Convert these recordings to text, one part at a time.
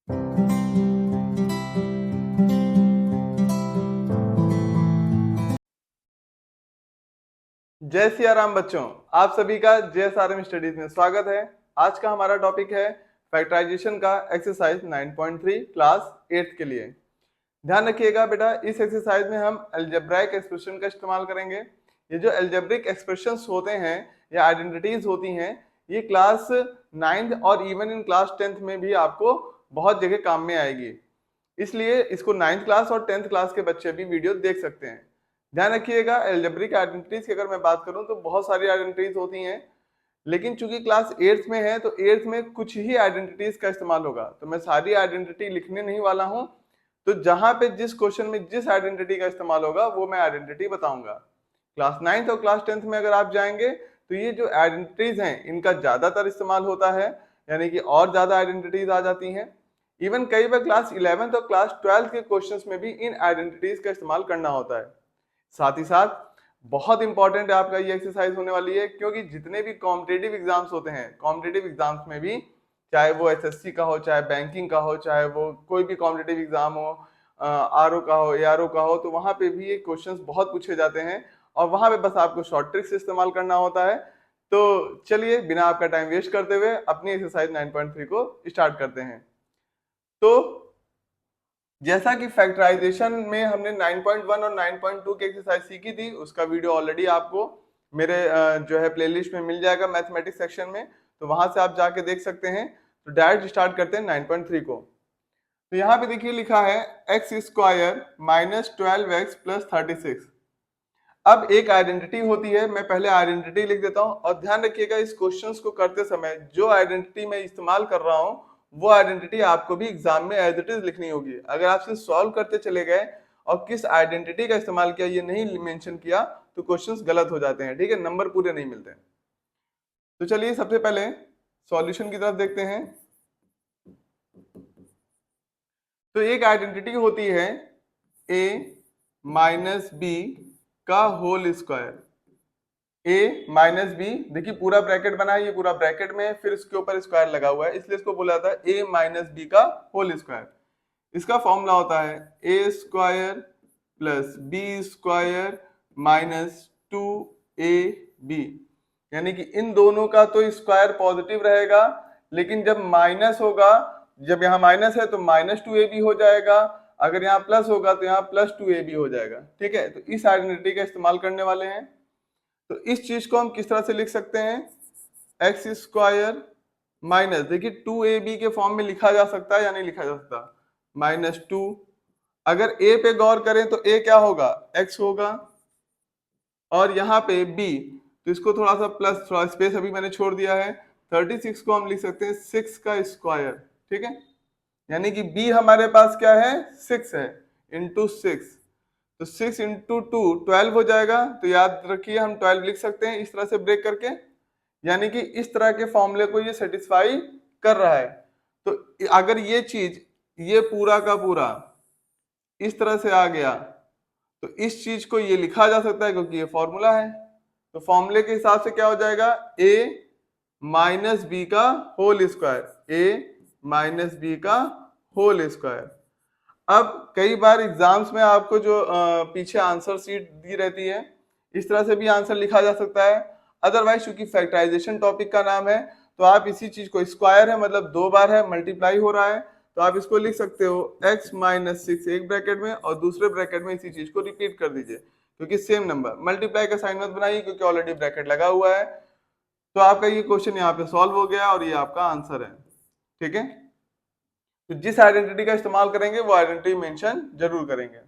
जय सिया राम बच्चों, आप सभी का JSRM स्टडीज में स्वागत है। आज का हमारा टॉपिक है फैक्टराइजेशन का एक्सरसाइज 9.3 क्लास 8 के लिए। ध्यान रखिएगा बेटा, इस एक्सरसाइज में हम अलजेब्राइक एक्सप्रेशन का इस्तेमाल करेंगे। ये जो अलजेब्रिक एक्सप्रेशंस होते हैं या आइडेंटिटीज होती हैं, ये क्लास 9th और इवन इन क्लास 10th में भी आपको बहुत जगह काम में आएगी। इसलिए इसको 9th क्लास और 10th क्लास के बच्चे भी वीडियो देख सकते हैं। ध्यान रखिएगा, अलजेब्रिक आइडेंटिटीज की अगर मैं बात करूं तो बहुत सारी आइडेंटिटीज होती हैं, लेकिन चूंकि क्लास 8th में है तो 8th में कुछ ही आइडेंटिटीज का इस्तेमाल होगा, तो मैं सारी आइडेंटिटी लिखने नहीं वाला हूं। तो जहां पे जिस क्वेश्चन में जिस आइडेंटिटी का इस्तेमाल होगा वो मैं आइडेंटिटी बताऊंगा। क्लास 9th और क्लास 10th में अगर आप जाएंगे तो ये जो आइडेंटिटीज हैं इनका ज्यादातर इस्तेमाल होता है, यानी कि और ज्यादा आइडेंटिटीज आ जाती हैं। इवन कई बार क्लास 11th और क्लास 12th के क्वेश्चंस में भी इन आइडेंटिटीज का इस्तेमाल करना होता है। साथ ही साथ बहुत इंपॉर्टेंट है आपका ये एक्सरसाइज होने वाली है, क्योंकि जितने भी कॉम्पिटिटिव एग्जाम्स होते हैं, कॉम्पिटिटिव एग्जाम्स में भी चाहे वो एसएससी का हो, चाहे बैंकिंग का हो, चाहे वो कोई भी कॉम्पिटिटिव एग्जाम हो, आरओ का हो, एआरओ का हो, तो वहां पे भी ये क्वेश्चंस बहुत पूछे जाते हैं और वहां पे बस आपको शॉर्ट ट्रिक्स इस्तेमाल करना होता है। तो चलिए बिना आपका टाइम वेस्ट करते हुए अपनी एक्सरसाइज 9.3 को स्टार्ट करते हैं। तो जैसा कि फैक्टराइजेशन में हमने 9.1 और 9.2 की एक्सरसाइज सीखी थी, उसका वीडियो ऑलरेडी आपको मेरे जो है प्लेलिस्ट में मिल जाएगा मैथमेटिक्स सेक्शन में, तो वहां से आप जाके देख सकते हैं। तो डायरेक्ट स्टार्ट करते हैं 9.3 को। तो यहाँ पे देखिए लिखा है x square minus 12x plus 36। अब एक आइडेंटिटी होती है, मैं पहले आइडेंटिटी लिख देता हूं और ध्यान रखिएगा इस क्वेश्चंस को करते समय जो आइडेंटिटी मैं इस्तेमाल कर रहा हूं वो आइडेंटिटी आपको भी एग्जाम में एज इट इज लिखनी होगी। अगर आप सिर्फ सॉल्व करते चले गए और किस आइडेंटिटी का इस्तेमाल किया ये नहीं मेंशन किया तो क्वेश्चंस गलत हो जाते हैं, ठीक है, नंबर पूरे नहीं मिलते। तो चलिए सबसे पहले सॉल्यूशन की तरफ देखते हैं। तो एक आइडेंटिटी होती है a माइनस बी का whole square. a minus b, देखिए पूरा ब्रैकेट बना है, ये पूरा ब्रैकेट में है, फिर इसके ऊपर स्क्वायर लगा हुआ है, इसलिए इसको बोला जाता है a माइनस बी का होल स्क्वायर। इसका फॉर्मूला होता है a square plus b square minus 2ab, यानी कि इन दोनों का तो स्क्वायर पॉजिटिव रहेगा, लेकिन जब माइनस होगा, जब यहाँ माइनस है तो माइनस 2ab हो जाएगा, अगर यहाँ प्लस होगा तो यहाँ प्लस 2ab हो जाएगा। ठीक है, तो इस आइडेंटिटी का इस्तेमाल करने वाले हैं। तो इस चीज को हम किस तरह से लिख सकते हैं, एक्स स्क्वायर माइनस, देखिए 2ab के फॉर्म में लिखा जा सकता है या नहीं लिखा जा सकता, माइनस 2। अगर a पे गौर करें तो a क्या होगा, x होगा, और यहाँ पे b, तो इसको थोड़ा सा प्लस, थोड़ा स्पेस अभी मैंने छोड़ दिया है, 36 को हम लिख सकते हैं 6 का स्क्वायर। ठीक है, यानी कि b हमारे पास क्या है, 6 है, इंटू 6, तो 6 इंटू 2 12 हो जाएगा। तो याद रखिए हम 12 लिख सकते हैं इस तरह से ब्रेक करके, यानी कि इस तरह के फॉर्मूले को ये सेटिस्फाई कर रहा है। तो अगर ये चीज, ये पूरा का पूरा इस तरह से आ गया तो इस चीज को ये लिखा जा सकता है क्योंकि ये फॉर्मूला है। तो फॉर्मूले के हिसाब से क्या हो जाएगा, a माइनस बी का whole square, a minus b का होल स्क्वायर। अब कई बार एग्जाम्स में आपको जो पीछे आंसर शीट दी रहती है, इस तरह से भी आंसर लिखा जा सकता है। अदरवाइज चूंकि फैक्टराइजेशन टॉपिक का नाम है तो आप इसी चीज को, स्क्वायर है मतलब दो बार है, मल्टीप्लाई हो रहा है, तो आप इसको लिख सकते हो x माइनस 6 एक ब्रैकेट में और दूसरे ब्रैकेट में इसी चीज को रिपीट कर दीजिए, क्योंकि सेम नंबर, मल्टीप्लाई का साइन मत बनाइए क्योंकि ऑलरेडी ब्रैकेट लगा हुआ है। तो आपका ये क्वेश्चन यहाँ पे सॉल्व हो गया और ये आपका आंसर है। ठीक है, तो जिस आइडेंटिटी का इस्तेमाल करेंगे वो आइडेंटिटी मेंशन जरूर करेंगे।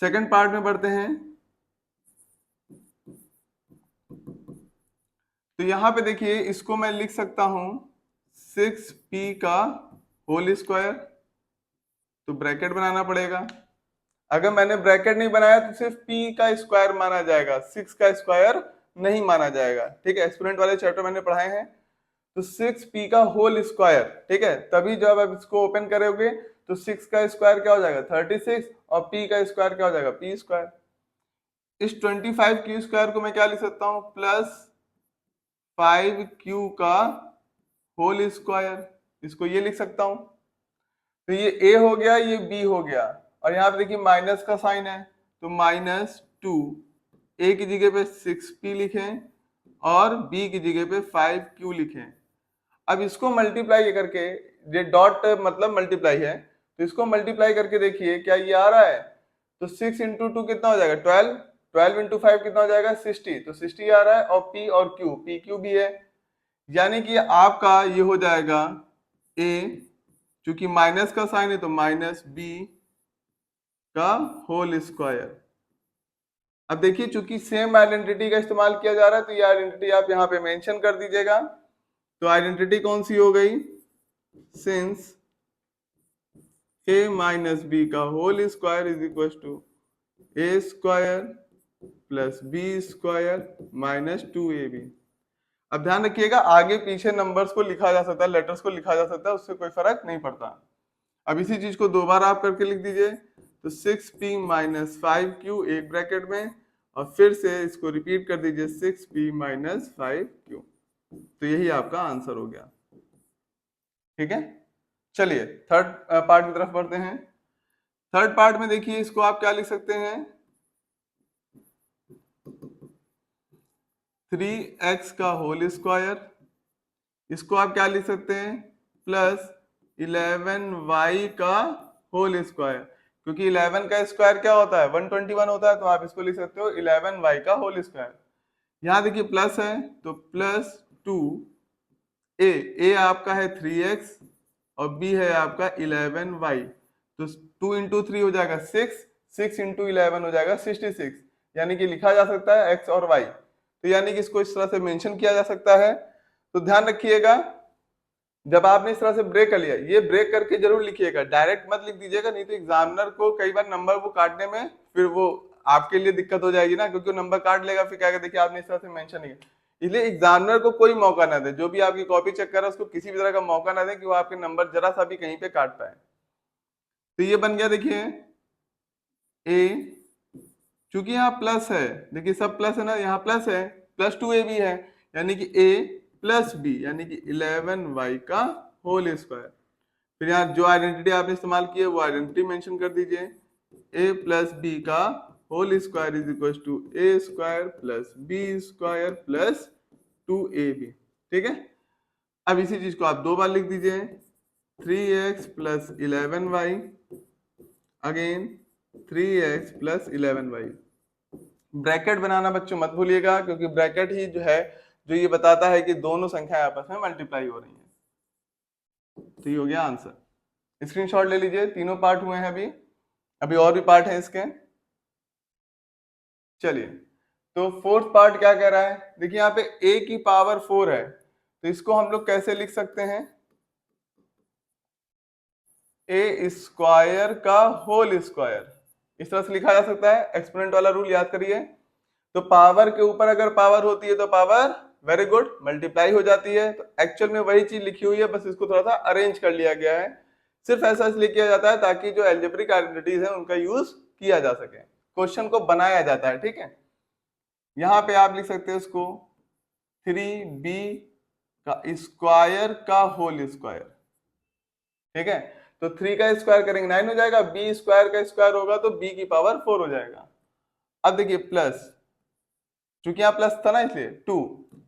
सेकंड पार्ट में बढ़ते हैं। तो यहां पे देखिए इसको मैं लिख सकता हूं 6p का होल स्क्वायर, तो ब्रैकेट बनाना पड़ेगा। अगर मैंने ब्रैकेट नहीं बनाया तो सिर्फ p का स्क्वायर माना जाएगा, 6 का स्क्वायर नहीं माना जाएगा। ठीक है, एक्सपोनेंट वाले चैप्टर मैंने पढ़ाए हैं। तो 6p का होल स्क्वायर, ठीक है, तभी जब आप इसको ओपन करोगे तो 6 का स्क्वायर क्या हो जाएगा 36 और p का स्क्वायर क्या हो जाएगा p स्क्वायर। इस 25q स्क्वायर को मैं क्या लिख सकता हूं, प्लस 5q का होल स्क्वायर, इसको ये लिख सकता हूं। तो ये a हो गया, ये b हो गया, और यहाँ पे देखिए माइनस का साइन है, तो -2 a की जगह पे 6p लिखें और b की जगह पे 5q लिखें। अब इसको मल्टीप्लाई करके, ये डॉट मतलब मल्टीप्लाई है, तो इसको मल्टीप्लाई करके देखिए क्या ये आ रहा है। तो 6 इंटू 2 कितना हो जाएगा 12, 12 इंटू 5 कितना हो जाएगा 60, तो 60 आ रहा है, और p और q, pq भी है, यानी कि आपका ये हो जाएगा a, चूंकि माइनस का साइन है तो -b का होल स्क्वायर। अब देखिए चूंकि सेम आइडेंटिटी का इस्तेमाल किया जा रहा है, तो ये आइडेंटिटी आप यहाँ पे मेंशन कर दीजिएगा। तो आइडेंटिटी कौन सी हो गई, सिंस a माइनस बी का whole square is equal to a square plus b square minus 2ab। अब ध्यान रखिएगा आगे पीछे नंबर्स को लिखा जा सकता है, लेटर्स को लिखा जा सकता है, उससे कोई फर्क नहीं पड़ता। अब इसी चीज को दो बार आप करके लिख दीजिए, तो 6p माइनस 5q एक ब्रैकेट में, और फिर से इसको रिपीट कर दीजिए 6p माइनस 5q। तो यही आपका आंसर हो गया। ठीक है, चलिए थर्ड पार्ट की तरफ बढ़ते हैं। थर्ड पार्ट में देखिए इसको आप क्या लिख सकते हैं, 3x का होल स्क्वायर, इसको आप क्या लिख सकते हैं प्लस 11y का होल स्क्वायर, क्योंकि 11 का स्क्वायर क्या होता है 121 होता है, तो आप इसको लिख सकते हो 11y का होल स्क्वायर। यहां देखिए प्लस है तो प्लस 2a आपका है 3x और b है आपका 11y, तो 2 इंटू 3 हो जाएगा 6, 6 इंटू 11 हो जाएगा 66, यानी कि लिखा जा सकता है x और y। तो यानी कि इसको इस तरह से मेंशन किया जा सकता है। तो ध्यान रखिएगा जब आपने इस तरह से ब्रेक कर लिया, ये ब्रेक करके जरूर लिखिएगा, डायरेक्ट मत लिख दीजिएगा, नहीं तो एग्जामिनर को कई बार नंबर वो काटने में फिर वो आपके लिए दिक्कत हो जाएगी ना, क्योंकि नंबर काट लेगा, फिर क्या देखिए आपने इस तरह से मेंशन नहीं किया। इसलिए एग्जामिनर को कोई मौका ना दे, जो भी आपकी कॉपी चेक कर रहा है उसको किसी भी तरह का मौका ना दे कि वो आपके नंबर जरा सा भी कहीं पे काट पाए। तो ये बन गया देखिए a, चूंकि यहाँ प्लस है, देखिए सब प्लस है ना, यहाँ प्लस है, प्लस 2a भी है, यानी कि a प्लस b यानी कि 11y का होल स्क्वायर। फिर यहाँ जो आइडेंटिटी आपने इस्तेमाल की है वो आइडेंटिटी मेंशन कर दीजिए, a प्लस बी का whole square is equal to a square plus b square plus 2ab। ठीक है, अब इसी चीज को आप दो बार लिख दीजिए, 3x plus 11y again 3x plus 11y। Bracket बनाना बच्चों मत भूलिएगा, क्योंकि ब्रैकेट ही जो है जो ये बताता है कि दोनों संख्याएं आपस में मल्टीप्लाई हो रही हैं। तो ये हो गया आंसर। स्क्रीनशॉट ले लीजिए, तीनों पार्ट हुए हैं अभी, अभी और भी पार्ट हैं इसके। चलिए तो फोर्थ पार्ट क्या कह रहा है, देखिए यहाँ पे a की पावर 4 है, तो इसको हम लोग कैसे लिख सकते हैं, a स्क्वायर का होल स्क्वायर, इस तरह से लिखा जा सकता है। एक्सपोनेंट वाला रूल याद करिए, तो पावर के ऊपर अगर पावर होती है तो पावर वेरी गुड मल्टीप्लाई हो जाती है, तो एक्चुअल में वही चीज लिखी हुई है, बस इसको थोड़ा सा अरेंज कर लिया गया है। सिर्फ ऐसा इसलिए किया जाता है ताकि जो एल्जेब्रिक आइडेंटिटीज है उनका यूज किया जा सके, क्वेश्चन को बनाया जाता है। ठीक है, यहां पे आप लिख सकते हो इसको 3b का स्क्वायर का होल स्क्वायर। ठीक है, तो 3 का स्क्वायर करेंगे 9 हो जाएगा, b स्क्वायर का स्क्वायर होगा तो b की पावर 4 हो जाएगा। अब देखिए प्लस, चूंकि यहाँ प्लस था ना इसलिए 2,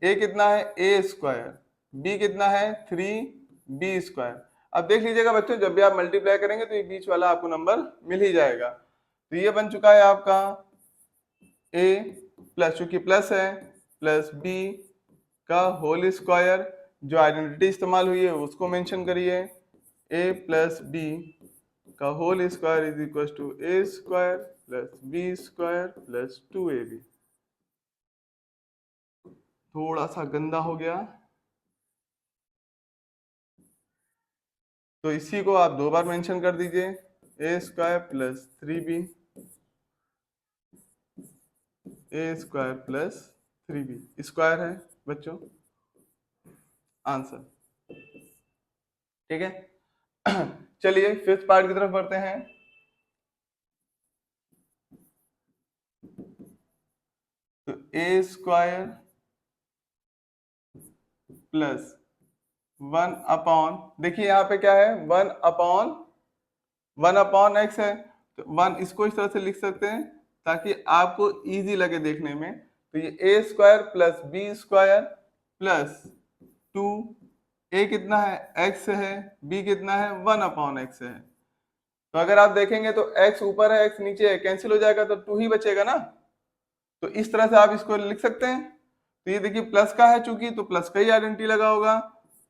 a कितना है a स्क्वायर, b कितना है 3b स्क्वायर। अब देख लीजिएगा बच्चों जब भी आप मल्टीप्लाई करेंगे तो ये बीच वाला आपको नंबर मिल ही जाएगा। तो ये बन चुका है आपका a प्लस, चूंकि प्लस है, प्लस b का होल स्क्वायर, जो आइडेंटिटी इस्तेमाल हुई है उसको मेंशन करिए, a प्लस b का whole square is equal to a square plus b square plus 2ab। थोड़ा सा गंदा हो गया, तो इसी को आप दो बार मेंशन कर दीजिए, a square plus 3b, a square plus 3b square है बच्चों आंसर। ठीक है, चलिए फिफ्थ पार्ट की तरफ बढ़ते हैं। तो a स्क्वायर प्लस 1 अपॉन, देखिए यहाँ पे क्या है 1 अपॉन 1 अपॉन एक्स है, तो 1 इसको इस तरह से लिख सकते हैं ताकि आपको इजी लगे देखने में। तो ये a square plus b square plus 2, a कितना है एक्स है, बी कितना है 1 अपॉन एक्स है। तो अगर आप देखेंगे तो x ऊपर है x नीचे है, कैंसिल हो जाएगा तो 2 ही बचेगा ना। तो इस तरह से आप इसको लिख सकते हैं। तो ये देखिए प्लस का है चूंकि, तो प्लस का ही आइडेंटिटी लगा होगा।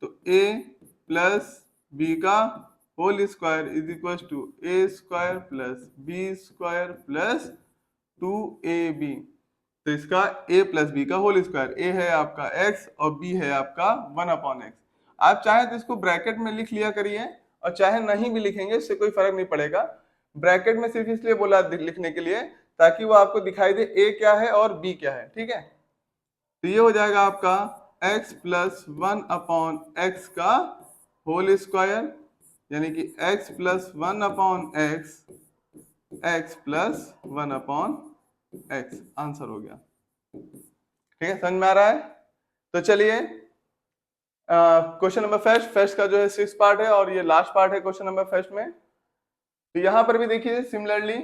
तो a प्लस बी का whole square is equal to a square plus b square plus 2ab। तो इसका a प्लस बी का होल स्क्वायर, a है आपका x और b है आपका 1 अपॉन एक्स। आप चाहे तो इसको ब्रैकेट में लिख लिया करिए और चाहे नहीं भी लिखेंगे इससे कोई फर्क नहीं पड़ेगा। ब्रैकेट में सिर्फ इसलिए बोला लिखने के लिए ताकि वो आपको दिखाई दे a क्या है और b क्या है, ठीक है। तो ये हो जाएगा आपका x प्लस 1 अपॉन एक्स का होल स्क्वायर, यानी कि x plus 1 upon x, x plus 1 upon x, answer हो गया। ठीक है, समझ में आ रहा है। तो चलिए क्वेश्चन नंबर फर्स्ट का जो है 6 पार्ट है और ये लास्ट पार्ट है क्वेश्चन नंबर फर्स्ट में। तो यहां पर भी देखिए सिमिलरली,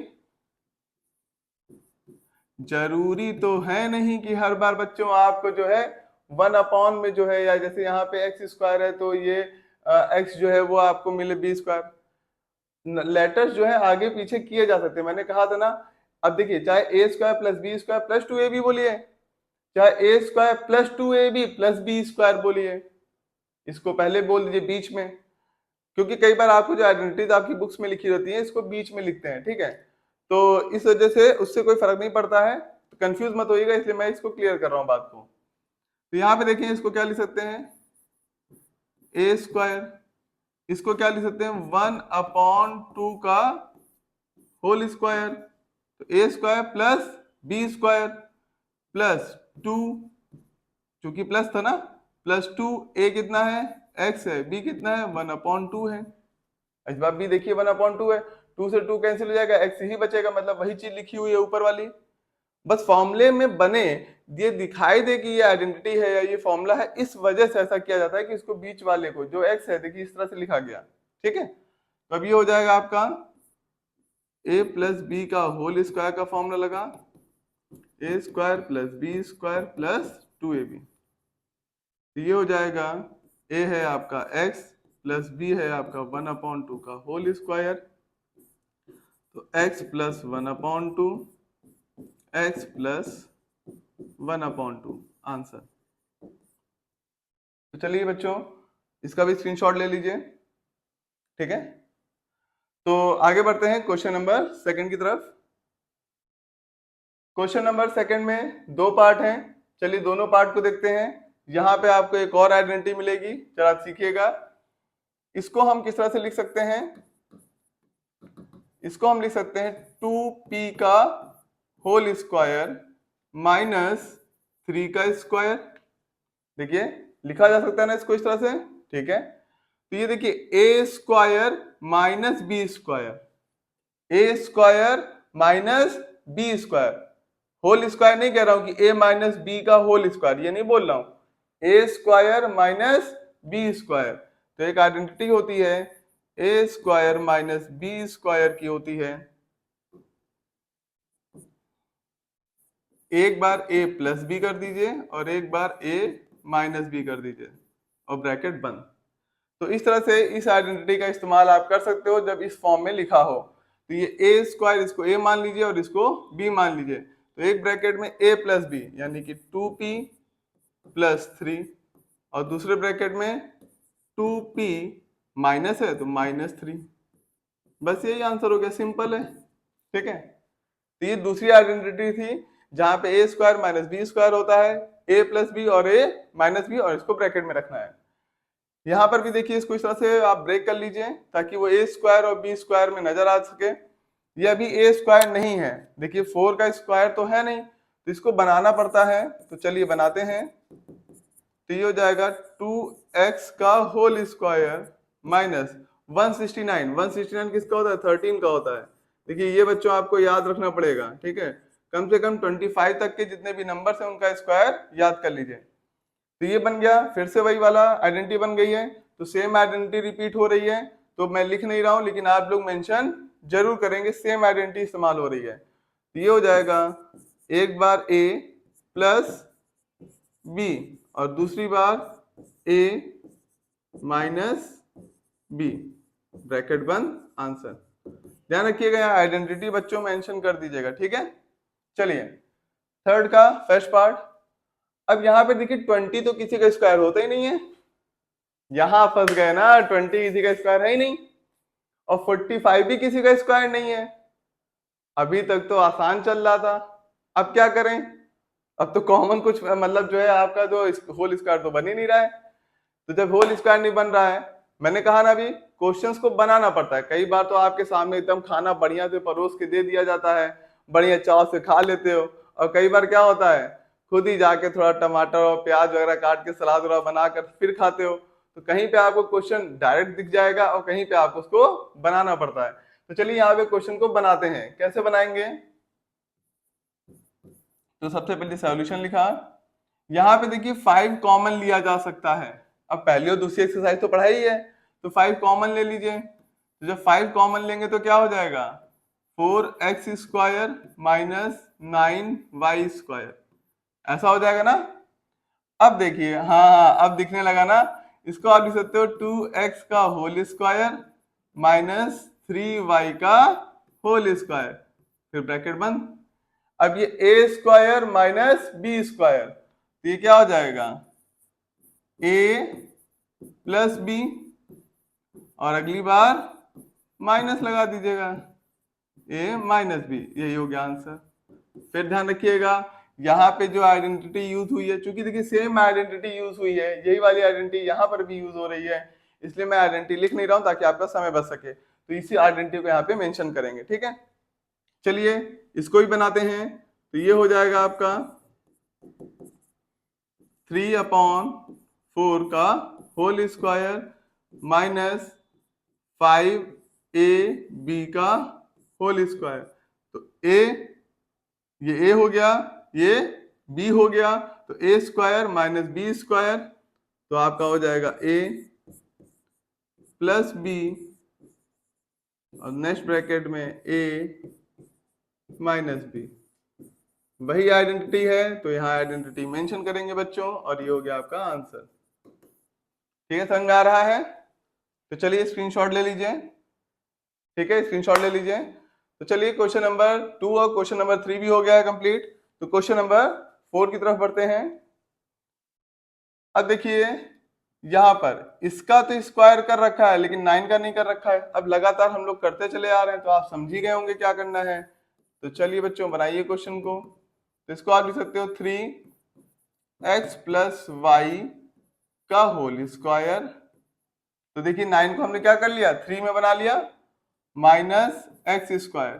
जरूरी तो है नहीं कि हर बार बच्चों आपको जो है 1 अपॉन में जो है, या जैसे यहाँ पे एक्स स्क्वायर है तो ये एक्स जो है वो आपको मिले बी स्क्वायर। लेटर्स जो है आगे पीछे किए जा सकते हैं, मैंने कहा था ना। अब देखिए चाहे a square plus b square plus 2ab बोलिए, चाहे a square plus 2ab plus b square बोलिए, इसको पहले बोल दीजिए बीच में, क्योंकि कई बार आपको जो आइडेंटिटीज आपकी बुक्स में लिखी होती है इसको बीच में लिखते हैं, ठीक है। तो इस वजह से उससे कोई फर्क नहीं पड़ता है, तो कंफ्यूज मत होइएगा, इसलिए मैं इसको क्लियर कर रहा हूं बात को। तो यहाँ पे देखिए इसको क्या लिख सकते हैं, ए स्क्वायर, इसको क्या लिख सकते हैं 1 अपॉन 2 का होल स्क्वायर, तो a square plus b square plus 2, चूंकि प्लस था ना, प्लस 2, ए कितना है एक्स है, बी कितना है 1 अपॉन 2 है। इस बार भी देखिए 1 अपॉन 2 है, 2 से 2 कैंसिल हो जाएगा, एक्स ही बचेगा, मतलब वही चीज लिखी हुई है ऊपर वाली। बस फॉर्मूले में बने ये दिखाई दे कि ये आइडेंटिटी है या ये फॉर्मूला है, इस वजह से ऐसा किया जाता है कि इसको बीच वाले को जो एक्स है देखिए इस तरह से लिखा गया, ठीक है। तो अब ये हो जाएगा आपका a प्लस बी का होल स्क्वायर का फॉर्मूला लगा, a square plus b square plus 2ab। तो ये हो जाएगा a है आपका x प्लस b है आपका 1 अपॉन 2 का होल स्क्वायर, तो x plus 1 upon 2, x plus 1 upon 2, answer. तो चलिए बच्चों इसका भी स्क्रीनशॉट ले लीजिए, ठीक है। तो आगे बढ़ते हैं क्वेश्चन नंबर सेकंड की तरफ। क्वेश्चन नंबर सेकंड में 2 पार्ट हैं, चलिए दोनों पार्ट को देखते हैं। यहाँ पे आपको एक और आइडेंटिटी मिलेगी, जरा सीखिएगा। इसको हम किस तरह से लिख सकते हैं, इसको हम लिख सकते हैं 2p का होल स्क्वायर माइनस 3 का स्क्वायर। देखिए लिखा जा सकता है ना इसको इस तरह से, ठीक है। तो ये देखिए a square minus b square, a square minus b square, whole square नहीं कह रहा हूं कि ए माइनस बी का होल स्क्वायर, ये नहीं बोल रहा हूं, a square minus b square. तो एक आइडेंटिटी होती है a square minus b square की होती है, एक बार a प्लस बी कर दीजिए और एक बार a माइनस बी कर दीजिए और ब्रैकेट बंद। तो इस तरह से इस आइडेंटिटी का इस्तेमाल आप कर सकते हो जब इस फॉर्म में लिखा हो। तो ये a स्क्वायर, इसको a मान लीजिए और इसको b मान लीजिए, तो एक ब्रैकेट में a प्लस बी यानी कि 2p प्लस 3 और दूसरे ब्रैकेट में 2p माइनस है तो माइनस 3। बस यही आंसर हो गया, सिंपल है, ठीक है। तो ये दूसरी आइडेंटिटी थी जहां पे ए स्क्वायर माइनस बी स्क्वायर होता है, ए प्लस बी और ए माइनस बी, और इसको ब्रैकेट में रखना है। यहां पर भी देखिए इसको इस तरह से आप ब्रेक कर लीजिए ताकि वो ए स्क्वायर और बी स्क्वायर में नजर आ सके। ये अभी ए स्क्वायर नहीं है, देखिए 4 का स्क्वायर तो है नहीं, तो इसको बनाना पड़ता है। तो चलिए बनाते हैं। तो ये हो जाएगा 2x का होल स्क्वायर माइनस 169, 169 किसका होता है 13 का होता है। देखिए ये बच्चों आपको याद रखना पड़ेगा, ठीक है। कम से कम 25 तक के जितने भी नंबर्स हैं उनका स्क्वायर याद कर लीजिए। तो ये बन गया, फिर से वही वाला आइडेंटिटी बन गई है, तो सेम आइडेंटिटी रिपीट हो रही है। तो मैं लिख नहीं रहा हूं, लेकिन आप लोग मेंशन जरूर करेंगे सेम आइडेंटिटी इस्तेमाल हो रही है। तो ये हो जाएगा एक बार ए प्लस बी और दूसरी बार ए माइनस बी, ब्रैकेट बंद, आंसर। ध्यान रखिएगा यहाँ आइडेंटिटी बच्चों मेंशन कर दीजिएगा, ठीक है। चलिए थर्ड का फर्स्ट पार्ट। अब यहाँ पे देखिए 20 तो किसी का स्क्वायर होता ही नहीं है, यहां फंस गए ना, 20 किसी का स्क्वायर है ही नहीं और 45 भी किसी का स्क्वायर नहीं है। अभी तक तो आसान चल रहा था, अब क्या करें? अब तो कॉमन कुछ मतलब जो है आपका जो होल स्क्वायर तो बन ही नहीं रहा है। तो जब होल स्क्वायर नहीं बन रहा है, मैंने कहा ना अभी क्वेश्चंस को बनाना पड़ता है। कई बार तो आपके सामने एकदम खाना बढ़िया से परोस के दे दिया जाता है, बढ़िया चाव से खा लेते हो, और कई बार क्या होता है खुद ही जाके थोड़ा टमाटर और प्याज वगैरह काट के सलाद वगैरह बनाकर फिर खाते हो। तो कहीं पे आपको क्वेश्चन डायरेक्ट दिख जाएगा और कहीं पे आपको उसको बनाना पड़ता है। तो चलिए यहाँ पे क्वेश्चन को बनाते हैं। कैसे बनाएंगे? तो सबसे पहले सॉल्यूशन लिखा, यहाँ पे देखिए 5 कॉमन लिया जा सकता है। अब पहली और दूसरी एक्सरसाइज तो पढ़ाई ही है, तो 5 कॉमन ले लीजिए। तो जब 5 कॉमन लेंगे तो क्या हो जाएगा 4x square minus 9y square, ऐसा हो जाएगा ना। अब देखिए हाँ अब दिखने लगा ना, इसको आप लिख सकते हो 2x का होल स्क्वायर माइनस 3y का होल स्क्वायर, फिर ब्रैकेट बंद। अब ये a square minus b square, तो ये क्या हो जाएगा a प्लस बी, और अगली बार माइनस लगा दीजिएगा a माइनस बी, यही हो गया आंसर। फिर ध्यान रखिएगा यहाँ पे जो आइडेंटिटी यूज हुई है, चूंकि देखिए सेम आइडेंटिटी यूज हुई है, यही वाली आइडेंटिटी यहाँ पर भी यूज हो रही है, इसलिए मैं आइडेंटिटी लिख नहीं रहा हूं ताकि आपका समय बच सके। तो इसी आइडेंटिटी को यहाँ पे मेंशन करेंगे, ठीक है। चलिए इसको भी बनाते हैं। तो ये हो जाएगा आपका 3/4 का होल स्क्वायर माइनस 5ab का होल स्क्वायर। तो ये a हो गया, ये b हो गया, तो a square minus b square, तो आपका हो जाएगा a प्लस b और नेक्स्ट ब्रैकेट में a माइनस बी। वही आइडेंटिटी है तो यहाँ आइडेंटिटी मेंशन करेंगे बच्चों, और ये हो गया आपका आंसर। ठीक है, समझ आ रहा है? तो चलिए स्क्रीनशॉट ले लीजिए, ठीक है, स्क्रीनशॉट ले लीजिए। तो चलिए क्वेश्चन नंबर 2 और क्वेश्चन नंबर 3 भी हो गया है कंप्लीट। तो क्वेश्चन नंबर 4 की तरफ बढ़ते हैं। अब देखिए यहाँ पर इसका तो स्क्वायर कर रखा है लेकिन 9 का नहीं कर रखा है। अब लगातार हम लोग करते चले आ रहे हैं तो आप समझ ही गए होंगे क्या करना है। तो चलिए बच्चों बनाइए क्वेश्चन को। तो इसको आप लिख सकते हो 3x प्लस वाई का होल स्क्वायर। तो देखिए 9 को हमने क्या कर लिया 3 में बना लिया, माइनस एक्स स्क्वायर।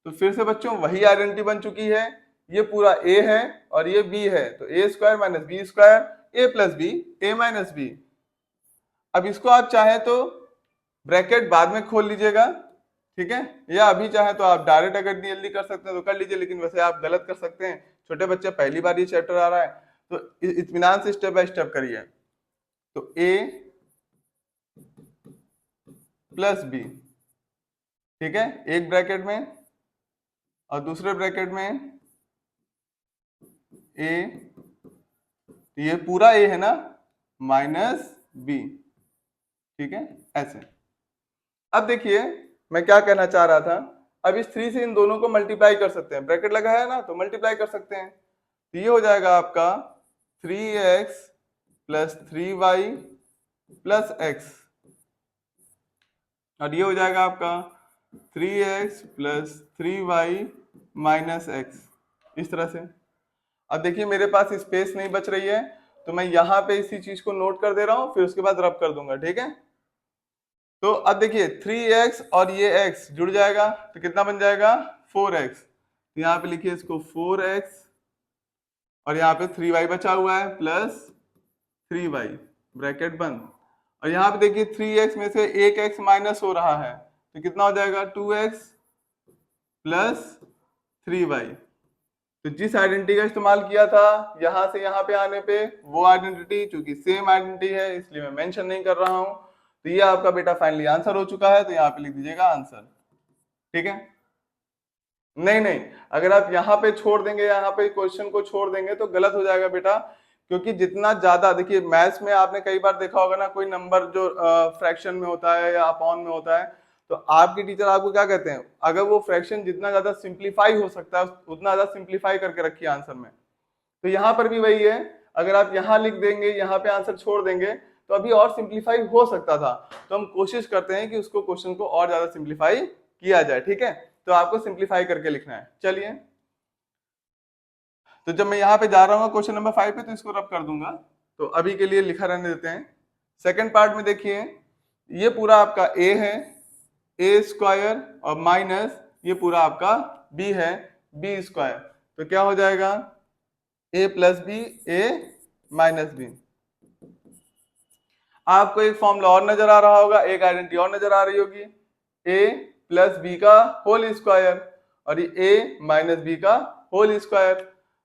तो फिर से बच्चों वही आइडेंटिटी बन चुकी है, ये पूरा a है और ये b है, तो a square minus b square, a plus b, a minus b. अब इसको आप चाहे तो ब्रैकेट बाद में खोल लीजिएगा, ठीक है, या अभी चाहे तो आप डायरेक्ट अगर जल्दी कर सकते हैं तो कर लीजिए, लेकिन वैसे आप गलत कर सकते हैं। छोटे बच्चे पहली बार ये चैप्टर आ रहा है तो इत्मीनान से स्टेप बाय स्टेप करिए। तो a प्लस बी, ठीक है, एक ब्रैकेट में और दूसरे ब्रैकेट में a, ये पूरा a है ना, माइनस b, ठीक है, ऐसे। अब देखिए मैं क्या कहना चाह रहा था, अब इस 3 से इन दोनों को मल्टीप्लाई कर सकते हैं, ब्रैकेट लगा है ना तो मल्टीप्लाई कर सकते हैं। तो ये हो जाएगा आपका 3x plus 3y plus x, और ये हो जाएगा आपका 3x plus 3y minus x, इस तरह से। अब देखिए मेरे पास स्पेस नहीं बच रही है तो मैं यहाँ पे इसी चीज को नोट कर दे रहा हूँ, फिर उसके बाद रब कर दूंगा, ठीक है। तो अब देखिए 3x और ये x जुड़ जाएगा तो कितना बन जाएगा 4x। तो यहाँ पे लिखिए इसको 4x और यहाँ पे 3y बचा हुआ है प्लस 3y, ब्रैकेट बंद। और यहाँ पे देखिए 3x में से एक x माइनस हो रहा है तो कितना हो जाएगा 2x प्लस 3y। तो जिस आइडेंटिटी का इस्तेमाल किया था यहां से यहाँ पे आने पे, वो आइडेंटिटी चूंकि सेम आइडेंटिटी है इसलिए मैं मेंशन नहीं कर रहा हूं। तो ये आपका बेटा फाइनली आंसर हो चुका है, तो यहाँ पे लिख दीजिएगा आंसर। ठीक है, नहीं नहीं, अगर आप यहाँ पे छोड़ देंगे, यहाँ पे क्वेश्चन को छोड़ देंगे तो गलत हो जाएगा बेटा, क्योंकि जितना ज्यादा, देखिए मैथ्स में आपने कई बार देखा होगा ना, कोई नंबर जो फ्रैक्शन में होता है या अपॉन में होता है, तो आपके टीचर आपको क्या कहते हैं, अगर वो फ्रैक्शन जितना ज्यादा सिंप्लीफाई हो सकता है उतना ज्यादा सिंप्लीफाई करके रखिए आंसर में। तो यहाँ पर भी वही है, अगर आप यहाँ लिख देंगे, यहाँ पे आंसर छोड़ देंगे तो अभी और सिंप्लीफाई हो सकता था, तो हम कोशिश करते हैं कि उसको क्वेश्चन को और ज्यादा सिंप्लीफाई किया जाए। ठीक है, तो आपको सिंप्लीफाई करके लिखना है। चलिए, तो जब मैं यहाँ पे जा रहा हूँ क्वेश्चन नंबर 5 पे, तो इसको रब कर दूंगा, तो अभी के लिए लिखा रहने देते हैं। सेकंड पार्ट में देखिए, ये पूरा आपका a है, a स्क्वायर, और माइनस ये पूरा आपका b है, b स्क्वायर, तो क्या हो जाएगा a plus b, a minus b. आपको एक फॉर्मूला और नजर आ रहा होगा, एक आइडेंटिटी और नजर आ रही होगी, a प्लस बी का होल स्क्वायर और ये a माइनस बी का होल स्क्वायर।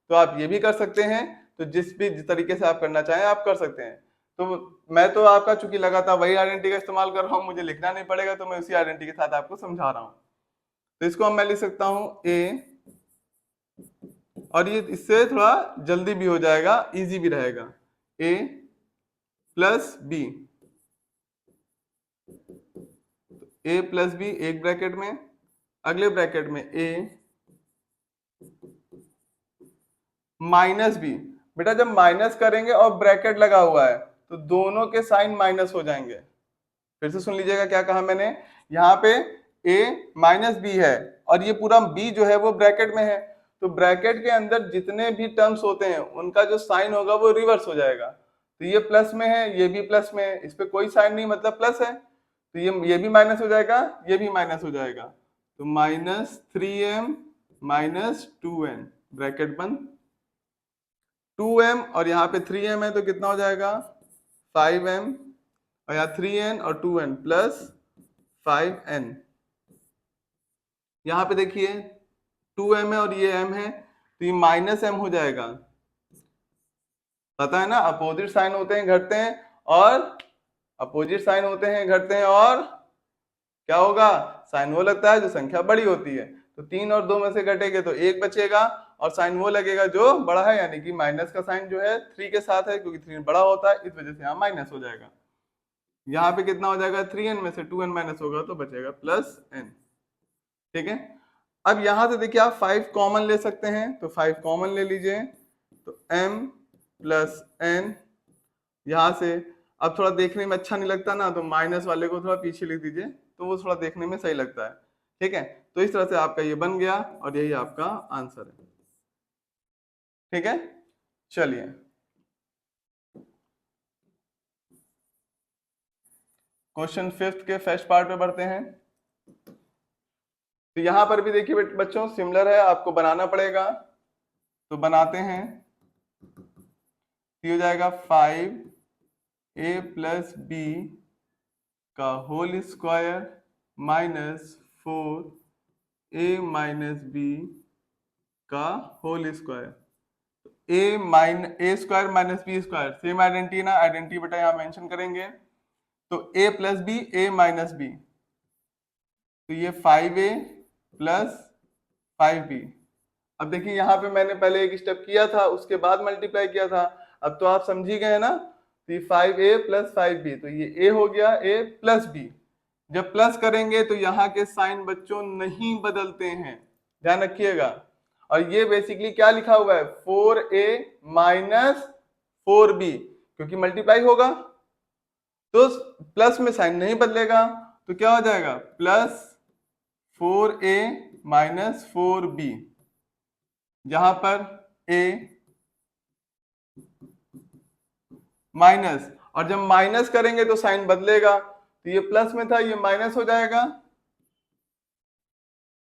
तो आप ये भी कर सकते हैं, तो जिस तरीके से आप करना चाहें आप कर सकते हैं। तो मैं तो आपका चूंकि लगातार वही आइडेंटिटी का इस्तेमाल कर रहा हूं, मुझे लिखना नहीं पड़ेगा, तो मैं उसी आइडेंटिटी के साथ आपको समझा रहा हूं। तो इसको मैं लिख सकता हूं a, और ये इससे थोड़ा जल्दी भी हो जाएगा, इजी भी रहेगा, a plus b, a plus b एक ब्रैकेट में, अगले ब्रैकेट में a माइनस बी। बेटा जब माइनस करेंगे और ब्रैकेट लगा हुआ है तो दोनों के साइन माइनस हो जाएंगे। फिर से सुन लीजिएगा क्या कहा मैंने, यहाँ पे a माइनस बी है और ये पूरा b जो है वो ब्रैकेट में है, तो ब्रैकेट के अंदर जितने भी टर्म्स होते हैं उनका जो साइन होगा वो रिवर्स हो जाएगा। तो ये प्लस में है, ये भी प्लस में है, इस पे कोई साइन नहीं, मतलब प्लस है, तो ये भी माइनस हो जाएगा, ये भी माइनस हो जाएगा, तो minus 3m minus 2n bracket बंद, 2m और यहाँ पे 3m है तो कितना हो जाएगा 5m, और यहाँ 3n और 2n प्लस 5n। यहाँ पे देखिए 2m है और ये m है, तो ये माइनस m हो जाएगा। पता है ना, अपोजिट साइन होते हैं घटते हैं, और अपोजिट साइन होते हैं घटते हैं, और क्या होगा, साइन वो लगता है जो संख्या बड़ी होती है। तो 3 और 2 में से घटेंगे तो 1 बचेगा, और साइन वो लगेगा जो बड़ा है, यानी कि माइनस का साइन जो है 3 के साथ है, क्योंकि 3 बड़ा होता है, इस वजह से यहाँ माइनस हो जाएगा। यहाँ पे कितना हो जाएगा, 3n में से 2n माइनस होगा तो बचेगा प्लस n। ठीक है, अब यहाँ से देखिए आप 5 कॉमन ले सकते हैं, तो 5 कॉमन ले लीजिए, तो m प्लस n, यहाँ से अब थोड़ा देखने में अच्छा नहीं लगता ना, तो माइनस वाले को थोड़ा पीछे लिख दीजिए, तो वो थोड़ा देखने में सही लगता है। ठीक है, तो इस तरह से आपका ये बन गया, और यही आपका आंसर है। ठीक है, चलिए क्वेश्चन 5th के फर्स्ट पार्ट पे बढ़ते हैं। तो यहां पर भी देखिए बच्चों सिमिलर है, आपको बनाना पड़ेगा, तो बनाते हैं। तो हो जाएगा 5a प्लस बी का whole square minus 4a minus b का whole square. A square minus b square same identity ना, आइडेंटिटी बेटा यहाँ मेंशन करेंगे, तो a plus b, a minus b, तो ये 5a प्लस 5b। अब देखिए यहाँ पे मैंने पहले एक स्टेप किया था, उसके बाद मल्टीप्लाई किया था, अब तो आप समझ ही गए ना, तो ये 5a प्लस 5b, तो ये a हो गया a प्लस b। जब प्लस करेंगे तो यहाँ के साइन बच्चों नहीं बदलते हैं, ध्यान रखिएगा। और ये बेसिकली क्या लिखा हुआ है, 4a माइनस 4b, क्योंकि मल्टीप्लाई होगा तो प्लस में साइन नहीं बदलेगा, तो क्या हो जाएगा प्लस 4a माइनस 4b, जहां पर a माइनस, और जब माइनस करेंगे तो साइन बदलेगा, तो ये प्लस में था ये माइनस हो जाएगा,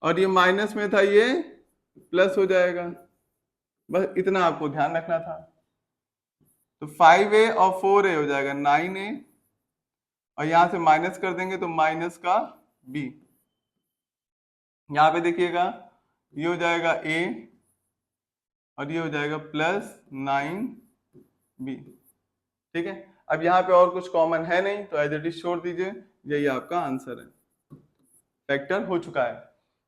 और ये माइनस में था ये प्लस हो जाएगा। बस इतना आपको ध्यान रखना था। तो 5a और 4a हो जाएगा 9a, और यहां से माइनस कर देंगे तो माइनस का b। यहां पे देखिएगा ये हो जाएगा a और ये हो जाएगा प्लस 9b। ठीक है, अब यहाँ पे और कुछ कॉमन है नहीं तो एज इट इज छोड़ दीजिए, यही आपका आंसर है, फैक्टर हो चुका है।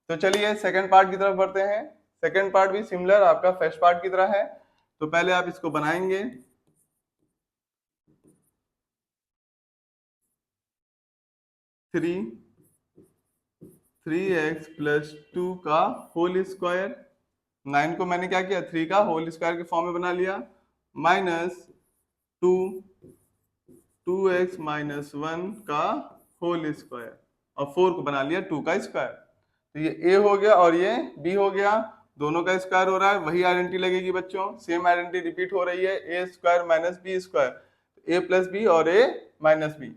तो चलिए सेकंड पार्ट की तरफ बढ़ते हैं। सेकंड पार्ट भी सिमिलर आपका फर्स्ट पार्ट की तरह है। तो पहले आप इसको बनाएंगे, 3x प्लस 2 का होल स्क्वायर, 9 को मैंने क्या किया 3 का होल स्क्वायर के फॉर्म में बना लिया, माइनस 2 2x माइनस 1 का होल स्क्वायर और 4 को बना लिया 2 का स्क्वायर। तो ये a हो गया और ये b हो गया, दोनों का स्क्वायर हो रहा है, वही आइडेंटिटी लगेगी बच्चों, सेम आइडेंटिटी रिपीट हो रही है, a square minus b square, a plus b और a माइनस बी।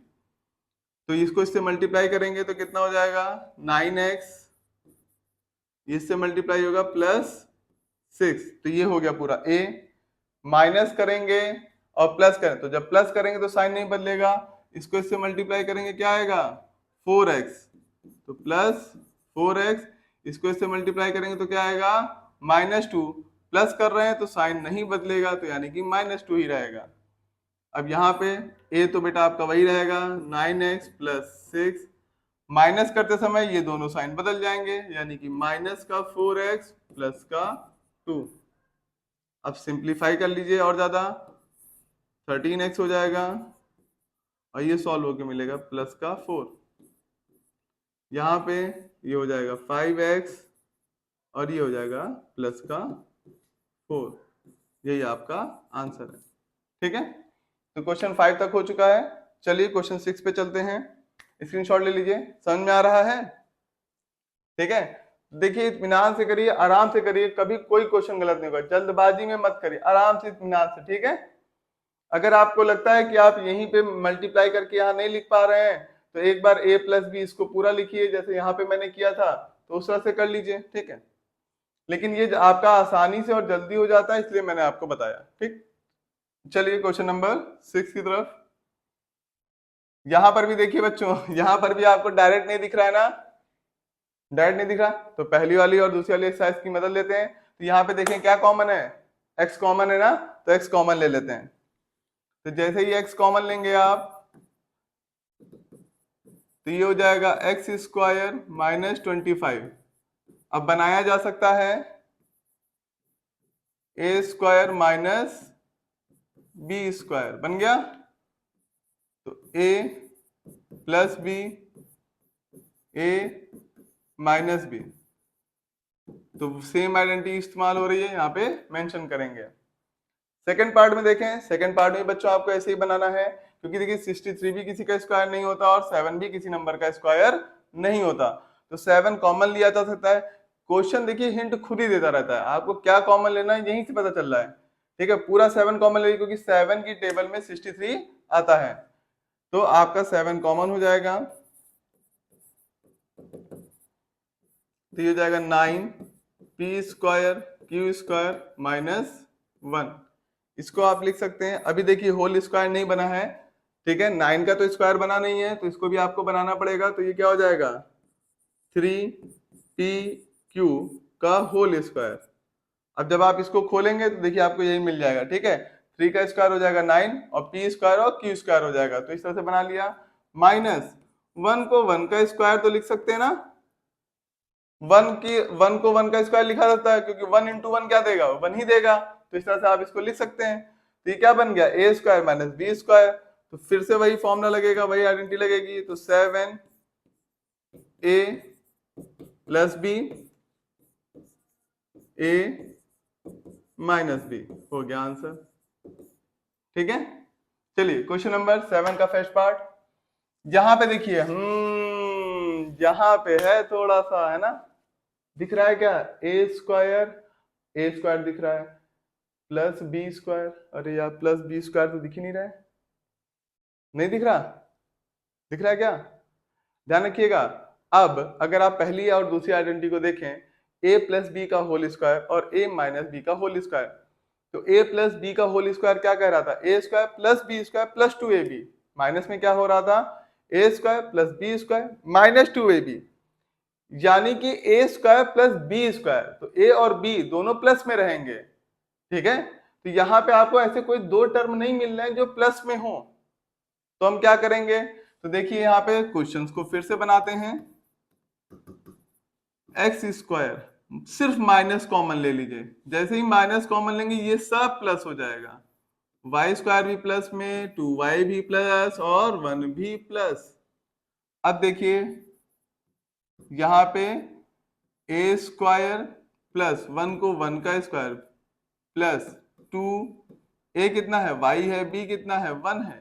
तो इसको इससे मल्टीप्लाई करेंगे तो कितना हो जाएगा 9x, इससे मल्टीप्लाई होगा प्लस 6, तो ये हो गया पूरा a, माइनस करेंगे और प्लस करें तो जब प्लस करेंगे तो साइन नहीं बदलेगा, इसको इससे मल्टीप्लाई करेंगे क्या आएगा 4x, तो प्लस 4x, इसको इससे मल्टीप्लाई करेंगे तो क्या आएगा -2, प्लस कर रहे हैं तो साइन नहीं बदलेगा तो यानी कि -2 ही रहेगा। अब यहाँ पे a तो बेटा आपका वही रहेगा 9x प्लस 6, माइनस करते समय ये दोनों साइन बदल जाएंगे यानी कि माइनस का 4x प्लस का 2। अब सिंप्लीफाई कर लीजिए और ज्यादा, 13x हो जाएगा और ये सॉल्व होके मिलेगा प्लस का 4, यहाँ पे ये हो जाएगा 5x और ये हो जाएगा प्लस का 4, यही आपका आंसर है। ठीक है, तो क्वेश्चन 5 तक हो चुका है। चलिए क्वेश्चन 6 पे चलते हैं, स्क्रीनशॉट ले लीजिए, समझ में आ रहा है? ठीक है, देखिए इत्मीनान से करिए, आराम से करिए, कभी कोई क्वेश्चन गलत नहीं होगा, जल्दबाजी में मत करिए, आराम से इत्मीनान से। ठीक है, अगर आपको लगता है कि आप यहीं पे मल्टीप्लाई करके यहाँ नहीं लिख पा रहे हैं तो एक बार a प्लस बी इसको पूरा लिखिए, जैसे यहाँ पे मैंने किया था तो उस तरह से कर लीजिए। ठीक है, लेकिन ये आपका आसानी से और जल्दी हो जाता है इसलिए मैंने आपको बताया। ठीक, चलिए क्वेश्चन नंबर 6 की तरफ। यहां पर भी देखिए बच्चों, यहां पर भी आपको डायरेक्ट नहीं दिख रहा है ना, डायरेक्ट नहीं दिख रहा, तो पहली वाली और दूसरी वाली एक्सरसाइज की मदद लेते हैं। तो यहाँ पे देखें क्या कॉमन है, x कॉमन है ना, तो x कॉमन ले लेते हैं। तो जैसे ही x कॉमन लेंगे आप तो ये हो जाएगा एक्स स्क्वायर माइनस 25। अब बनाया जा सकता है a square minus b square, बन गया, तो a plus b, a minus b, तो सेम आइडेंटिटी इस्तेमाल हो रही है, यहाँ पे मेंशन करेंगे। सेकंड पार्ट में देखें, सेकंड पार्ट में बच्चों आपको ऐसे ही बनाना है, क्योंकि देखिए 63 भी किसी का स्क्वायर नहीं होता और 7 भी किसी नंबर का स्क्वायर नहीं होता, तो 7 कॉमन लिया जा सकता है। क्वेश्चन देखिए हिंट खुद ही देता रहता है, आपको क्या कॉमन लेना है यहीं से पता चल रहा है। ठीक है, पूरा 7 कॉमन ले, क्योंकि 7 की टेबल में 63 आता है, तो आपका 7 कॉमन हो जाएगा, तो ये हो जाएगा 9 P square Q square minus 1। इसको आप लिख सकते हैं, अभी देखिए होल स्क्वायर नहीं बना है, ठीक है, 9 का तो स्क्वायर बना नहीं है तो इसको भी आपको बनाना पड़ेगा, तो ये क्या हो जाएगा 3pq का होल स्क्वायर। अब जब आप इसको खोलेंगे तो देखिए आपको यही मिल जाएगा। ठीक है, 3 का स्क्वायर हो जाएगा 9 और p स्क्वायर और q स्क्वायर हो जाएगा, तो इस तरह से बना लिया, माइनस 1 को 1 का स्क्वायर तो लिख सकते हैं ना, 1 को 1 का स्क्वायर लिखा जाता है, क्योंकि 1 इंटू 1 क्या देगा 1 ही देगा, तो इस तरह से आप इसको लिख सकते हैं। तो ये क्या बन गया a square minus b square, तो फिर से वही फॉर्मूला लगेगा, वही आइडेंटिटी लगेगी, तो 7a plus b a minus b हो गया आंसर। ठीक है, चलिए क्वेश्चन नंबर 7 का फर्स्ट पार्ट, यहां पे देखिए यहां पे है थोड़ा सा, है ना, दिख रहा है क्या ए स्क्वायर दिख रहा है प्लस बी स्क्वायर, अरे यार प्लस बी स्क्वायर तो दिख ही नहीं रहा है, नहीं दिख रहा, दिख रहा है क्या, ध्यान रखिएगा। अब अगर आप पहली और दूसरी आइडेंटिटी को देखें, a प्लस बी का होल स्क्वायर और a माइनस बी का होल स्क्वायर, तो a प्लस बी का होल स्क्वायर क्या कह रहा था, a square plus b square plus 2ab, minus में क्या हो रहा था a square plus b square minus 2ab, यानी कि a square plus b square, तो a और b दोनों प्लस में रहेंगे। ठीक है, तो यहाँ पे आपको ऐसे कोई दो टर्म नहीं मिल रहे हैं जो प्लस में हो, तो हम क्या करेंगे, तो देखिए यहाँ पे क्वेश्चंस को फिर से बनाते हैं। एक्स स्क्वायर सिर्फ माइनस कॉमन ले लीजिए, जैसे ही माइनस कॉमन लेंगे ये सब प्लस हो जाएगा, वाई स्क्वायर भी प्लस में, 2y भी प्लस और 1 भी प्लस। अब देखिए यहाँ पे ए स्क्वायर प्लस 1 को 1 का स्क्वायर प्लस 2, ए कितना है y है, b कितना है 1 है,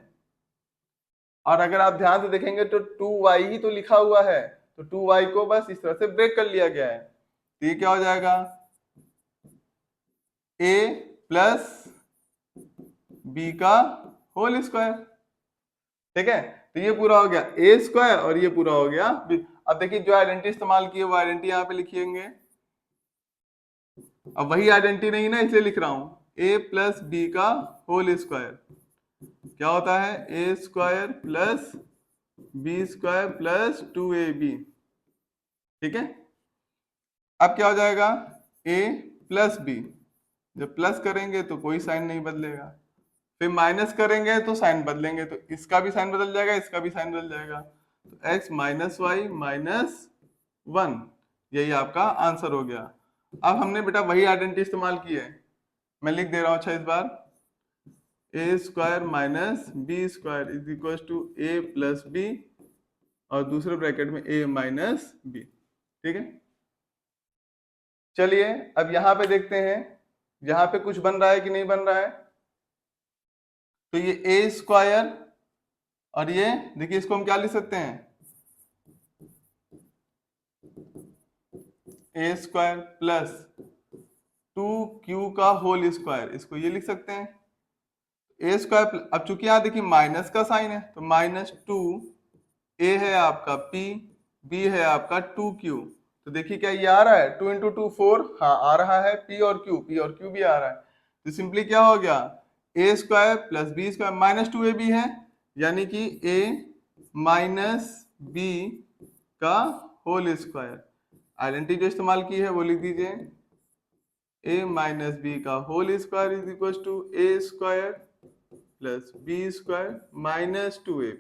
और अगर आप ध्यान से देखेंगे तो 2y ही तो लिखा हुआ है, तो 2y को बस इस तरह से ब्रेक कर लिया गया है, तो ये क्या हो जाएगा a प्लस b का होल स्क्वायर। ठीक है, तो ये पूरा हो गया ए स्क्वायर और ये पूरा हो गया b। अब देखिए जो आइडेंटिटी इस्तेमाल की है वो आइडेंटिटी यहाँ पे लिखिएंगे, अब वही आइडेंटिटी नहीं ना इसलिए लिख रहा हूं, a प्लस बी का होल स्क्वायर क्या होता है, a square plus b square plus 2ab। ठीक है, अब क्या हो जाएगा a प्लस बी, जब प्लस करेंगे तो कोई साइन नहीं बदलेगा, फिर माइनस करेंगे तो साइन बदलेंगे, तो इसका भी साइन बदल जाएगा, इसका भी साइन बदल जाएगा, तो x माइनस वाई माइनस 1, यही आपका आंसर हो गया। अब हमने बेटा वही आइडेंटिटी इस्तेमाल की है, मैं लिख दे रहा हूं अच्छा इस बार, a square minus b square is equal to a plus b और दूसरे ब्रैकेट में a माइनस बी। ठीक है, चलिए अब यहां पे देखते हैं यहां पे कुछ बन रहा है कि नहीं बन रहा है, तो ये ए स्क्वायर और ये देखिए इसको हम क्या लिख सकते हैं, ए स्क्वायर प्लस 2q का होल स्क्वायर, इसको ये लिख सकते हैं ए स्क्वायर। अब चूंकि यहां देखिए माइनस का साइन है तो माइनस 2, ए है आपका p, b है आपका 2q, तो देखिए क्या ये आ रहा है 2 इंटू 2 4, हाँ आ रहा है, p और q भी आ रहा है, तो सिंपली क्या हो गया a square plus b square minus 2ab है, यानी कि a माइनस b का होल स्क्वायर। आइडेंटिटी जो इस्तेमाल की है वो लिख दीजिए, a माइनस बी का whole square is equal to a square plus b square minus 2ab।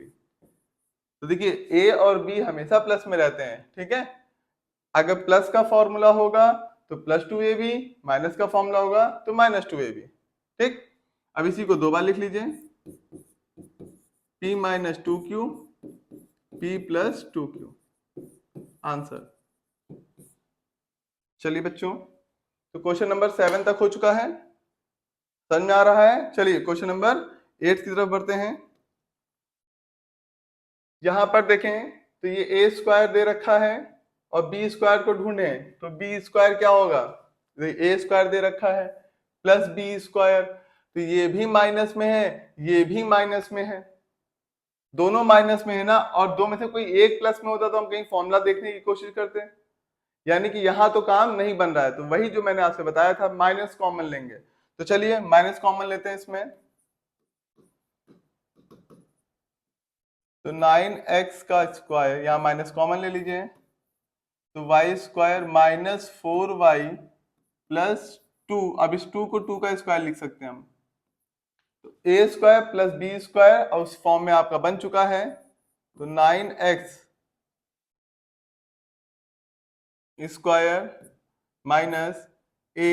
तो देखिए a और b हमेशा प्लस में रहते हैं। ठीक है, अगर प्लस का फॉर्मूला होगा तो प्लस 2ab, माइनस का फॉर्मूला होगा तो माइनस 2ab। ठीक, अब इसी को दो बार लिख लीजिए, p minus 2q p plus 2q, answer. चलिए बच्चों, तो क्वेश्चन नंबर 7 तक हो चुका है, समझ में आ रहा है। चलिए क्वेश्चन नंबर 8 की तरफ बढ़ते हैं। यहां पर देखें तो ये ए स्क्वायर दे रखा है और बी स्क्वायर को ढूंढें, तो बी स्क्वायर क्या होगा, ए स्क्वायर दे रखा है प्लस बी स्क्वायर, तो ये भी माइनस में है, ये भी माइनस में है, दोनों माइनस में है ना, और दो में से कोई एक प्लस में होता तो हम कहीं फॉर्मूला देखने की कोशिश करते, यानी कि यहां तो काम नहीं बन रहा है, तो वही जो मैंने आपसे बताया था माइनस कॉमन लेंगे, तो चलिए माइनस कॉमन लेते हैं इसमें, तो 9x का स्क्वायर यहां माइनस कॉमन ले लीजिए, तो y square minus 4y plus 2, अब इस 2 को 2 का स्क्वायर लिख सकते हैं हम, तो a square plus b square और उस फॉर्म में आपका बन चुका है, तो 9x square minus a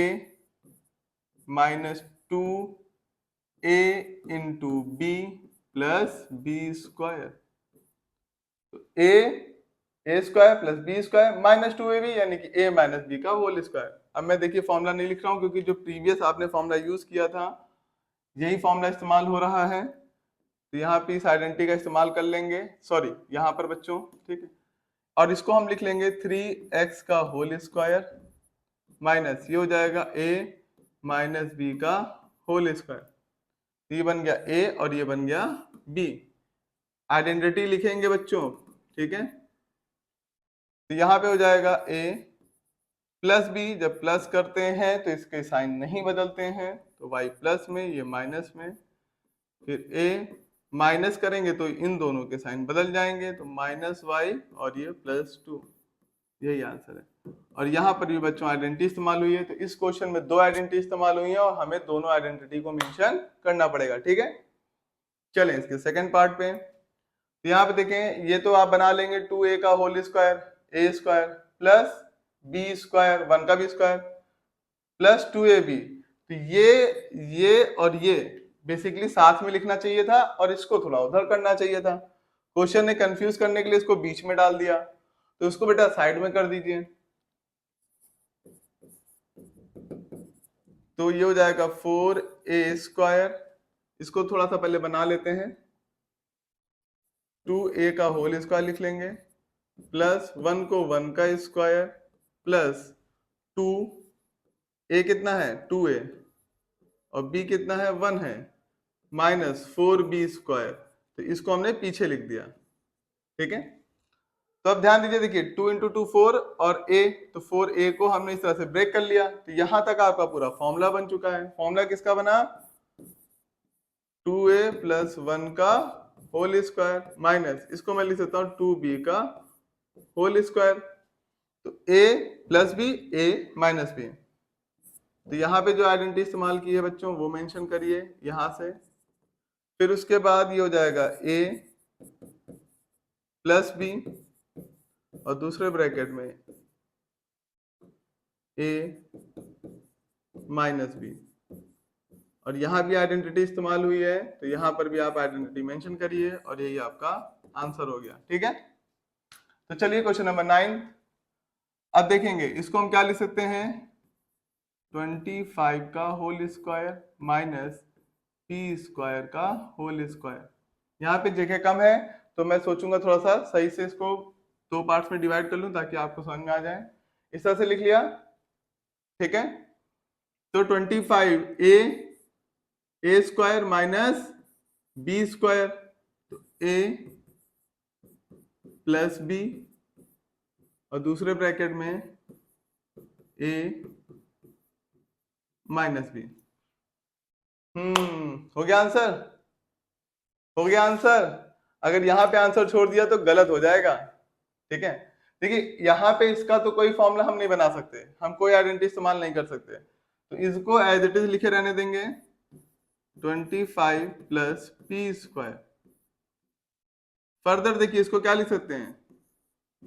minus 2a into b plus b square, तो a square plus b square minus 2ab, यानी कि a माइनस बी का होल स्क्वायर। अब मैं देखिए फॉर्मूला नहीं लिख रहा हूं क्योंकि जो प्रीवियस आपने फॉर्मूला यूज किया था यही फॉर्मूला इस्तेमाल हो रहा है, तो यहाँ पे इस आइडेंटिटी का इस्तेमाल कर लेंगे, सॉरी यहाँ पर बच्चों, ठीक है, और इसको हम लिख लेंगे 3x का होल स्क्वायर माइनस ये हो जाएगा a माइनस बी का होल स्क्वायर, ये बन गया a और ये बन गया b। आइडेंटिटी लिखेंगे बच्चों, ठीक है, तो यहाँ पे हो जाएगा a प्लस b, जब प्लस करते हैं तो इसके साइन नहीं बदलते हैं, तो y प्लस में ये माइनस में, फिर a माइनस करेंगे तो इन दोनों के साइन बदल जाएंगे, तो माइनस y और ये प्लस 2, यही आंसर है। और यहाँ पर भी बच्चों आइडेंटिटी इस्तेमाल हुई है, तो इस क्वेश्चन में दो आइडेंटिटी इस्तेमाल हुई है और हमें दोनों आइडेंटिटी को मेंशन करना पड़ेगा। ठीक है, चलें इसके सेकंड पार्ट पे। तो यहाँ पे देखें, ये तो आप बना लेंगे 2a का whole square, a square plus b square, 1 का बी स्क्वायर प्लस 2ab। तो ये और ये बेसिकली साथ में लिखना चाहिए था और इसको थोड़ा उधर करना चाहिए था। क्वेश्चन ने कंफ्यूज करने के लिए इसको बीच में डाल दिया, तो इसको बेटा साइड में कर दीजिए। तो ये हो जाएगा 4a स्क्वायर, इसको थोड़ा सा पहले बना लेते हैं, 2a का होल स्क्वायर लिख लेंगे प्लस 1 को 1 का स्क्वायर प्लस 2, a कितना है 2a और b कितना है 1 है, माइनस 4b स्क्वायर। तो इसको हमने पीछे लिख दिया, ठीक है। तो अब ध्यान दीजिए, देखिए 2 इंटू 2 4 और a, तो 4a को हमने इस तरह से ब्रेक कर लिया। तो यहां तक आपका पूरा फॉर्मूला बन चुका है। फॉर्मूला किसका बना, 2a प्लस 1 का होल स्क्वायर माइनस, इसको मैं लिख सकता हूं 2b का होल स्क्वायर। तो a plus b, a minus b। तो यहाँ पे जो आइडेंटिटी इस्तेमाल की है बच्चों वो मेंशन करिए यहां से। फिर उसके बाद ये हो जाएगा a प्लस b और दूसरे ब्रैकेट में a माइनस b, और यहां भी आइडेंटिटी इस्तेमाल हुई है, तो यहां पर भी आप आइडेंटिटी मेंशन करिए और यही आपका आंसर हो गया, ठीक है। तो चलिए क्वेश्चन नंबर 9 अब देखेंगे। इसको हम क्या लिख सकते हैं, 25 का whole square minus p square का होल स्क्वायर। यहाँ पे जगह कम है तो मैं सोचूंगा थोड़ा सा सही से इसको 2 पार्ट्स में डिवाइड कर लूं ताकि आपको समझ में आ जाए। इस तरह से लिख लिया, ठीक है। तो 25 a square minus b square, तो a प्लस b और दूसरे ब्रैकेट में a माइनस b। हो गया आंसर, हो गया आंसर। अगर यहां पे आंसर छोड़ दिया तो गलत हो जाएगा, ठीक है। देखिए यहाँ पे इसका तो कोई फॉर्मूला हम नहीं बना सकते, हम कोई आइडेंटिटी इस्तेमाल नहीं कर सकते, तो इसको एज इट इज लिखे रहने देंगे 25 प्लस पी स्क्वायर। फर्दर देखिए इसको क्या लिख सकते हैं,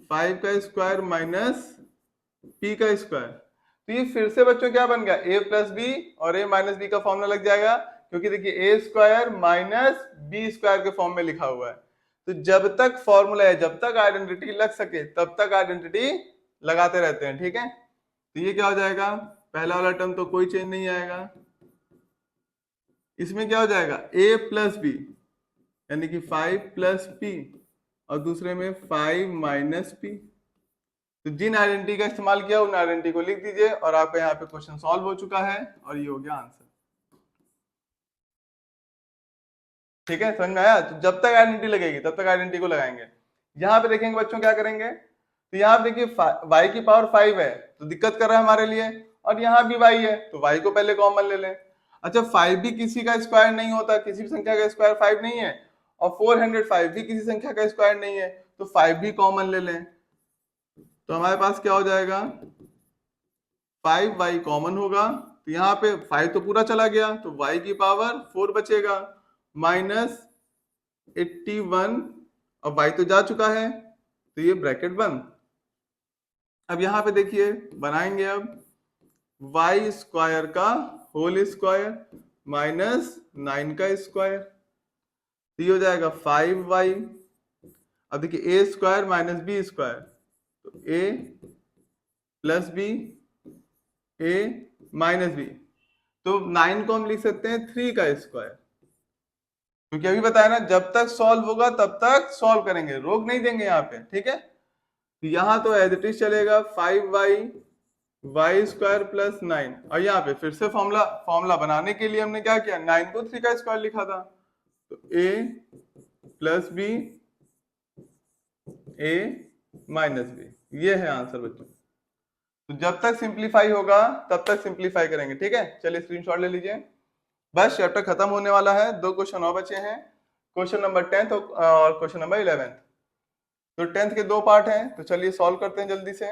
5 का स्क्वायर माइनस पी का स्क्वायर। तो ये फिर से बच्चों क्या बन गया, a प्लस बी और a माइनस बी का फॉर्मूला लग जाएगा, क्योंकि देखिए a square minus b square के फॉर्म में लिखा हुआ है। तो जब तक फॉर्मूला है, जब तक आइडेंटिटी लग सके तब तक आइडेंटिटी लगाते रहते हैं, ठीक है। तो ये क्या हो जाएगा, पहला वाला टर्म तो कोई चेंज नहीं आएगा, इसमें क्या हो जाएगा a प्लस बी यानी कि 5 प्लस पी और दूसरे में 5 माइनस पी। तो जिन आइडेंटिटी का इस्तेमाल किया उन आइडेंटिटी को लिख दीजिए और आपका यहाँ पे क्वेश्चन सॉल्व हो चुका है और ये हो गया आंसर, ठीक है। समझ में आया। तो जब तक आइडेंटिटी लगेगी तब तक आइडेंटिटी को लगाएंगे। यहाँ पे देखेंगे बच्चों क्या करेंगे, तो यहाँ पे देखिए y की पावर 5 है तो दिक्कत कर रहा है हमारे लिए, और यहाँ भी y है तो y को पहले कॉमन ले लें। अच्छा 5 भी किसी का स्क्वायर नहीं होता, किसी भी संख्या का स्क्वायर 5 नहीं है, और 405 भी किसी संख्या का स्क्वायर नहीं है, तो 5 भी कॉमन ले लें। तो हमारे पास क्या हो जाएगा, 5y कॉमन होगा, तो यहाँ पे 5 तो पूरा चला गया तो y की पावर 4 बचेगा माइनस 81, अब y तो जा चुका है तो ये ब्रैकेट बंद। अब यहाँ पे देखिए बनाएंगे अब y स्क्वायर का होल स्क्वायर माइनस 9 का स्क्वायर, तो ये हो जाएगा 5y। अब देखिए a square minus b square, तो a plus b, a minus b, तो 9 को हम लिख सकते हैं 3 का स्क्वायर, क्योंकि अभी बताया ना जब तक सॉल्व होगा तब तक सॉल्व करेंगे, रोक नहीं देंगे यहाँ पे, ठीक है। तो यहाँ तो एज इट इज चलेगा 5y y स्क्वायर प्लस 9, और यहाँ पे फिर से फॉर्मूला बनाने के लिए हमने क्या किया, 9 को 3 का स्क्वायर लिखा था, तो a plus b, a minus b, ये है आंसर बच्चों। तो जब तक सिंप्लीफाई होगा तब तक सिंप्लीफाई करेंगे, ठीक है। चलिए स्क्रीनशॉट ले लीजिए। बस चैप्टर खत्म होने वाला है, 2 क्वेश्चन और बचे हैं, क्वेश्चन नंबर 10 और क्वेश्चन नंबर 11। तो 10th के 2 पार्ट हैं, तो चलिए सॉल्व करते हैं जल्दी से।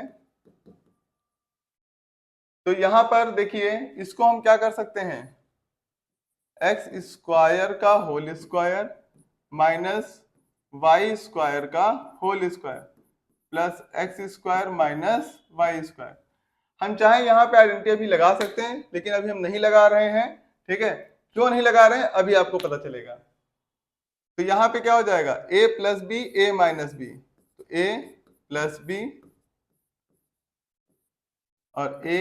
तो यहां पर देखिए इसको हम क्या कर सकते हैं, x स्क्वायर का whole square minus y square का whole square plus x square minus y square. हम चाहे यहाँ पे आइडेंटिटी भी लगा सकते हैं, लेकिन अभी हम नहीं लगा रहे हैं। ठीक है, क्यों नहीं लगा रहे हैं अभी आपको पता चलेगा। तो यहाँ पे क्या हो जाएगा, a plus b a minus b, तो a प्लस बी और a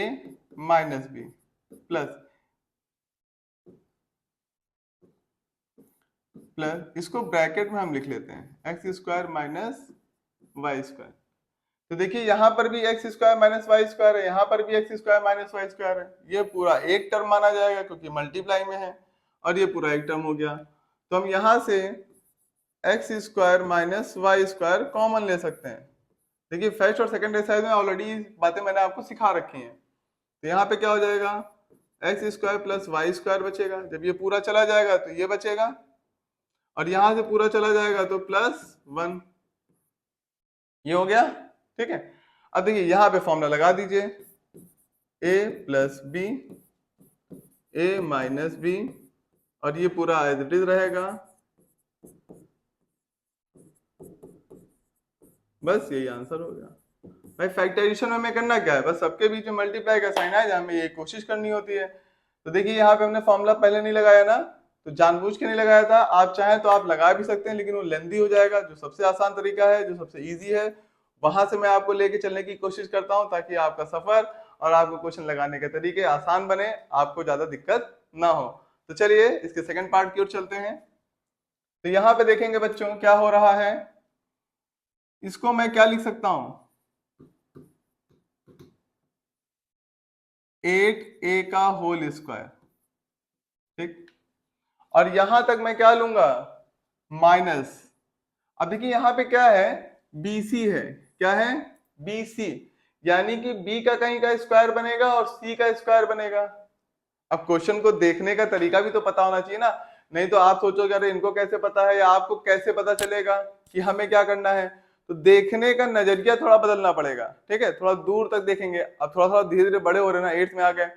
माइनस बी प्लस इसको ब्रैकेट में हम लिख लेते हैं x square minus y square. तो देखिए यहाँ पर भी x square minus y square है, यहाँ पर भी x square minus y square है। ये पूरा एक टर्म माना जाएगा क्योंकि मल्टीप्लाई में है, और ये पूरा एक टर्म हो गया। तो हम यहाँ से x square minus y square common ले सकते हैं। देखिए फर्स्ट और सेकंड एक्सरसाइज में ऑलरेडी बातें मैंने आपको सिखा रखी हैं। तो यहाँ पे क्या हो जाएगा, x square plus y square बचेगा। जब ये पूरा चला जाएगा तो ये बचेगा, और यहां से पूरा चला जाएगा तो प्लस 1, ये हो गया। ठीक है, अब देखिए यहां पे फॉर्मूला लगा दीजिए, a plus b a minus b, और ये पूरा एज इट इज रहेगा। बस यही आंसर हो गया। भाई फैक्टराइजेशन में हमें करना क्या है, बस सबके बीच में मल्टीप्लाई का साइन आए, हमें ये कोशिश करनी होती है। तो देखिए यहाँ पे हमने फॉर्मूला पहले नहीं लगाया ना, तो जानबूझ के नहीं लगाया था। आप चाहें तो आप लगा भी सकते हैं, लेकिन वो लेंदी हो जाएगा। जो सबसे आसान तरीका है, जो सबसे इजी है, वहां से मैं आपको लेके चलने की कोशिश करता हूँ, ताकि आपका सफर और आपको क्वेश्चन लगाने के तरीके आसान बने, आपको ज्यादा दिक्कत ना हो। तो चलिए इसके सेकंड पार्ट की ओर चलते हैं। तो यहाँ पे देखेंगे बच्चों क्या हो रहा है, इसको मैं क्या लिख सकता हूं, 8a का होल स्क्वायर। ठीक, और यहां तक मैं क्या लूंगा, माइनस। अब देखिए यहां पे क्या है, BC है। क्या है, BC, यानी कि B का कहीं का स्क्वायर बनेगा और C का स्क्वायर बनेगा। अब क्वेश्चन को देखने का तरीका भी तो पता होना चाहिए ना, नहीं तो आप सोचोगे अरे इनको कैसे पता है, या आपको कैसे पता चलेगा कि हमें क्या करना है। तो देखने का नजरिया थोड़ा बदलना पड़ेगा। ठीक है, थोड़ा दूर तक देखेंगे। अब थोड़ा थोड़ा धीरे धीरे बड़े हो रहे हैं ना, 8th में आ गए,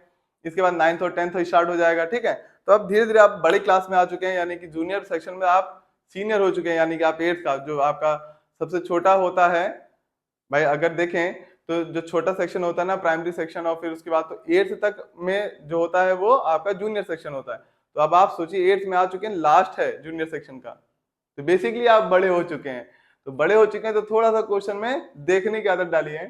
इसके बाद 9th और 10th स्टार्ट हो जाएगा। ठीक है, तो अब धीरे धीरे आप बड़ी क्लास में आ चुके हैं, यानी कि जूनियर सेक्शन में आप सीनियर हो चुके हैं, यानी कि आप 8th का जो आपका सबसे छोटा होता है। भाई अगर देखें तो जो छोटा सेक्शन होता है ना, प्राइमरी सेक्शन, और फिर उसके बाद तो 8th तक में जो होता है वो आपका जूनियर सेक्शन होता है। तो अब आप सोचिए 8th में आ चुके हैं, लास्ट है जूनियर सेक्शन का, तो बेसिकली आप बड़े हो चुके हैं। तो बड़े हो चुके हैं तो थोड़ा सा क्वेश्चन में देखने की आदत डाली है।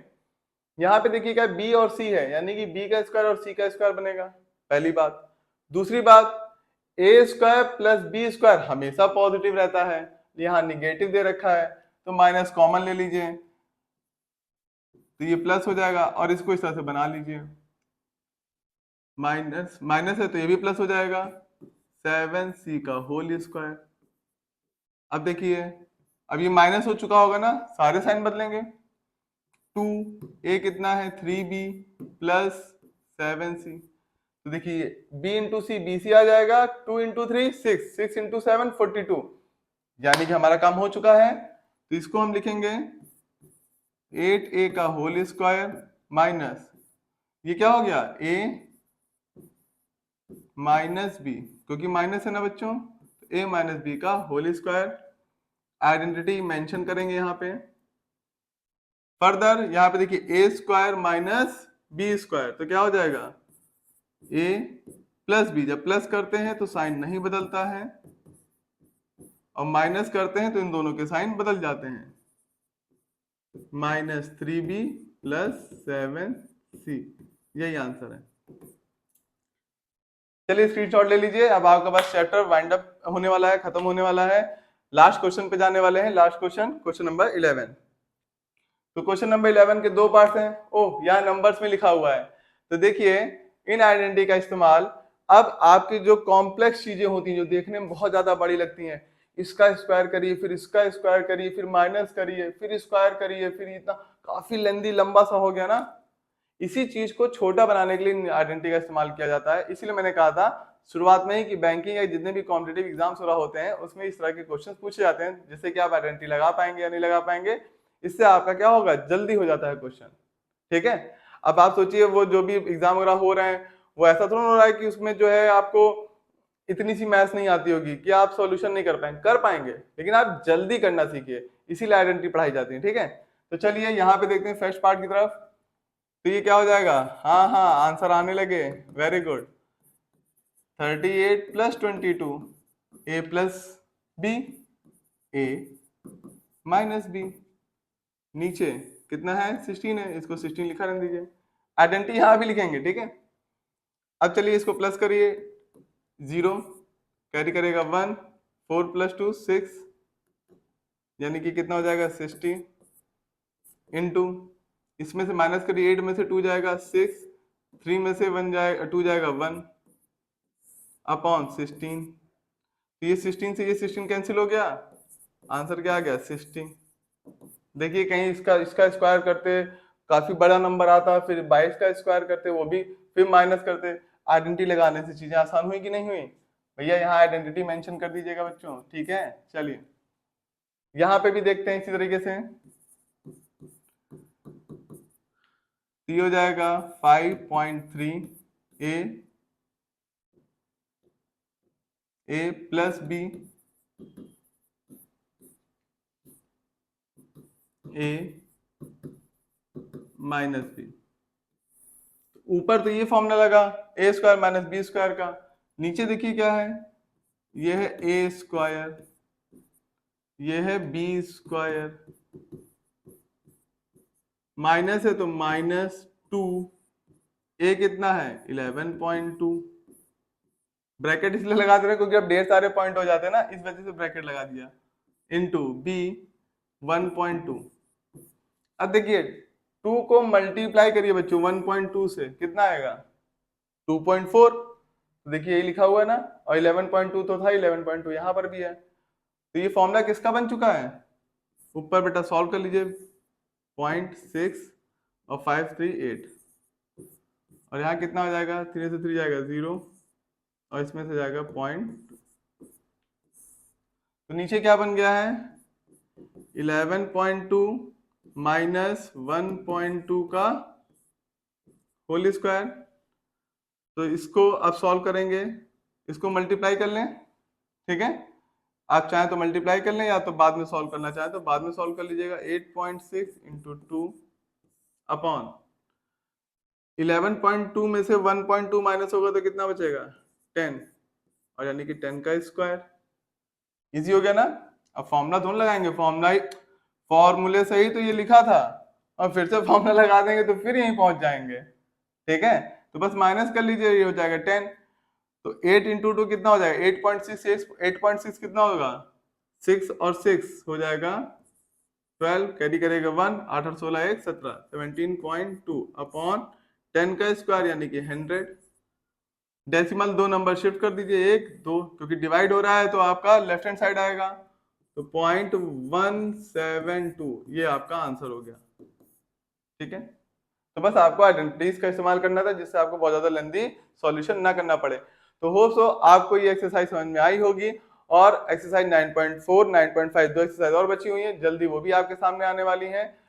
यहाँ पे देखिए क्या बी और सी है, यानी कि बी का स्क्वायर और सी का स्क्वायर बनेगा, पहली बात। दूसरी बात, ए स्क्वायर प्लस बी स्क्वायर हमेशा पॉजिटिव रहता है, यहाँ निगेटिव दे रखा है, तो माइनस कॉमन ले लीजिए, तो ये प्लस हो जाएगा, और इसको इस तरह से बना लीजिए, माइनस माइनस है तो ये भी प्लस हो जाएगा, 7c का होल स्क्वायर। अब देखिए अब ये माइनस हो चुका होगा ना, सारे साइन बदलेंगे। 2 a कितना है 3b प्लस 7c, तो देखिए b into c b c आ जाएगा, 2 इंटू 3 6, 6 इंटू 7 42, यानी कि हमारा काम हो चुका है। तो इसको हम लिखेंगे 8a का होल स्क्वायर माइनस, ये क्या हो गया a माइनस बी, क्योंकि माइनस है ना बच्चों, तो a माइनस बी का होल स्क्वायर। आइडेंटिटी मेंशन करेंगे यहाँ पे। फर्दर यहाँ पे देखिए a square minus b square, तो क्या हो जाएगा a प्लस बी। जब प्लस करते हैं तो साइन नहीं बदलता है, और माइनस करते हैं तो इन दोनों के साइन बदल जाते हैं, माइनस 3b प्लस 7c, यही आंसर है। चलिए स्क्रीनशॉट ले लीजिए। अब आपका पास चैप्टर वाइंड अप होने वाला है, खत्म होने वाला है, लास्ट क्वेश्चन पे जाने वाले हैं। Last question, question number 11। तो क्वेश्चन नंबर 11 के दो पार्ट्स हैं। ओह यहाँ नंबर्स में लिखा हुआ है, तो देखिए इन आइडेंटिटी का इस्तेमाल, अब आपकी जो कॉम्प्लेक्स चीजें होती हैं जो देखने में बहुत ज्यादा बड़ी लगती हैं, इसका स्क्वायर करिए, फिर इसका स्क्वायर करिए, फिर माइनस करिए, फिर स्क्वायर करिए, फिर इतना काफी लेंदी लंबा सा हो गया ना, इसी चीज को छोटा बनाने के लिए आइडेंटिटी का इस्तेमाल किया जाता है। इसीलिए मैंने कहा था शुरुआत में ही कि बैंकिंग या जितने भी कॉम्पिटिटिव एग्जाम्स हो रहा होते हैं उसमें इस तरह के क्वेश्चन पूछे जाते हैं, जिससे कि आप आइडेंटिटी लगा पाएंगे या नहीं लगा पाएंगे। इससे आपका क्या होगा, जल्दी हो जाता है क्वेश्चन। ठीक है, अब आप सोचिए वो जो भी एग्जाम वगैरह हो रहे हैं, वो ऐसा थोड़ा हो रहा है कि उसमें जो है आपको इतनी सी मैथ्स नहीं आती होगी कि आप सॉल्यूशन नहीं कर पाएंगे, लेकिन आप जल्दी करना सीखिए, इसीलिए आइडेंटिटी पढ़ाई जाती है। ठीक है, तो चलिए यहाँ पे देखते हैं फर्स्ट पार्ट की तरफ। तो ये क्या हो जाएगा, हाँ हाँ आंसर आने लगे, very good. 38 + 22 a + b a - b, नीचे कितना है 16 है, इसको 16 लिखा रहने दीजिए, आइडेंटिटी यहाँ भी लिखेंगे। ठीक है, अब चलिए इसको प्लस करिए, 0 कैरी करेगा 1, 4 + 2 6, यानी कि कितना हो जाएगा 60, इनटू इसमें से माइनस करिए, 8 में से 2 जाएगा 6, 3 में से 1 जाएगा 2 जाएगा 1 अपॉन 16। तो ये 16 से ये 16 कैंसिल हो गया, आंसर क्या आ गया 60। देखिए कहीं इसका स्क्वायर करते काफी बड़ा नंबर आता, फिर 22 का स्क्वायर करते वो भी, फिर माइनस करते। आइडेंटिटी लगाने से चीजें आसान हुई कि नहीं हुई भैया, यहाँ आइडेंटिटी मेंशन कर दीजिएगा बच्चों। ठीक है, चलिए यहाँ पे भी देखते हैं इसी तरीके से। तो हो जाएगा 5.3 a + b a - b। ऊपर तो ये फॉर्मूला लगा a² - b² का, नीचे देखिए क्या है, ये है a², ये है b², माइनस है तो -2, a कितना है 11.2, ब्रैकेट इसलिए लगा दे रहे क्योंकि अब ढेर सारे पॉइंट हो जाते हैं ना, इस वजह से ब्रैकेट लगा दिया, इनटू b 1.2। अब देखिए 2 को मल्टीप्लाई करिए बच्चों 1.2 से, कितना आएगा 2.4। तो देखिए यही लिखा हुआ है ना, और 11.2 तो था, 11.2 यहाँ पर भी है। तो ये फॉर्मूला किसका बन चुका है, ऊपर बेटा सॉल्व कर लीजिए, 0.6 और 538, और यहाँ कितना हो जाएगा, 3 से 3 जाएगा 0, और इसमें से जाएगा पॉइंट। तो नीचे क्या बन गया है 11.2 माइनस 1.2 का होल स्क्वायर। तो इसको अब सॉल्व करेंगे, इसको मल्टीप्लाई कर लें। ठीक है, आप चाहें तो मल्टीप्लाई कर लें, या तो बाद में सॉल्व करना चाहें तो बाद में सॉल्व कर लीजिएगा। 8.6 × 2 अपॉन 11.2 में से 1.2 माइनस होगा तो कितना बचेगा 10, और यानी कि 10 का स्क्वायर। इजी हो गया ना। अब फॉर्मूला थोड़ा लगाएंगे, फॉर्मूले से ही तो ये लिखा था, और फिर से फॉर्मूला लगा देंगे तो फिर यहीं पहुंच जाएंगे। ठीक है, तो बस माइनस कर लीजिए, ये हो जाएगा 10। तो 8 × 2 कितना हो जाएगा 8.6, 8.6 कितना होगा 6 और 6 हो जाएगा 12, कैरी करेगा 1, 8 और 16 1 17, 17.2 अपॉन 10 का स्क्वायर यानी कि 100। डेसिमल 2 नंबर शिफ्ट कर दीजिए, 1 2, क्योंकि डिवाइड हो रहा है तो आपका लेफ्ट हैंड साइड आएगा, तो 0.172 ये आपका आंसर हो गया। ठीक है, तो बस आपको आइडेंटिटीज का इस्तेमाल करना था, जिससे आपको बहुत ज्यादा लेंथी सॉल्यूशन ना करना पड़े। तो होप सो आपको ये एक्सरसाइज समझ में आई होगी, और एक्सरसाइज 9.4 9.5 दो एक्सरसाइज और बची हुई हैं, जल्दी वो भी आपके सामने आने वाली हैं।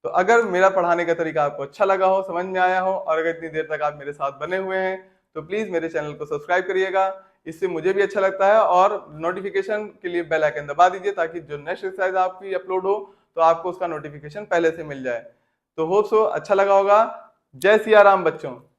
तो अगर मेरा पढ़ाने का तरीका आपको अच्छा लगा हो, समझ में आया हो, और अगर इतनी देर तक आप मेरे साथ बने हुए हैं, तो प्लीज मेरे चैनल को सब्सक्राइब करिएगा, इससे मुझे भी अच्छा लगता है। और नोटिफिकेशन के लिए बेल आइकन दबा दीजिए, ताकि जो नेक्स्ट एक्सरसाइज आपकी अपलोड हो तो आपको उसका नोटिफिकेशन पहले से मिल जाए। तो होप सो अच्छा लगा होगा। जय सिया राम बच्चों।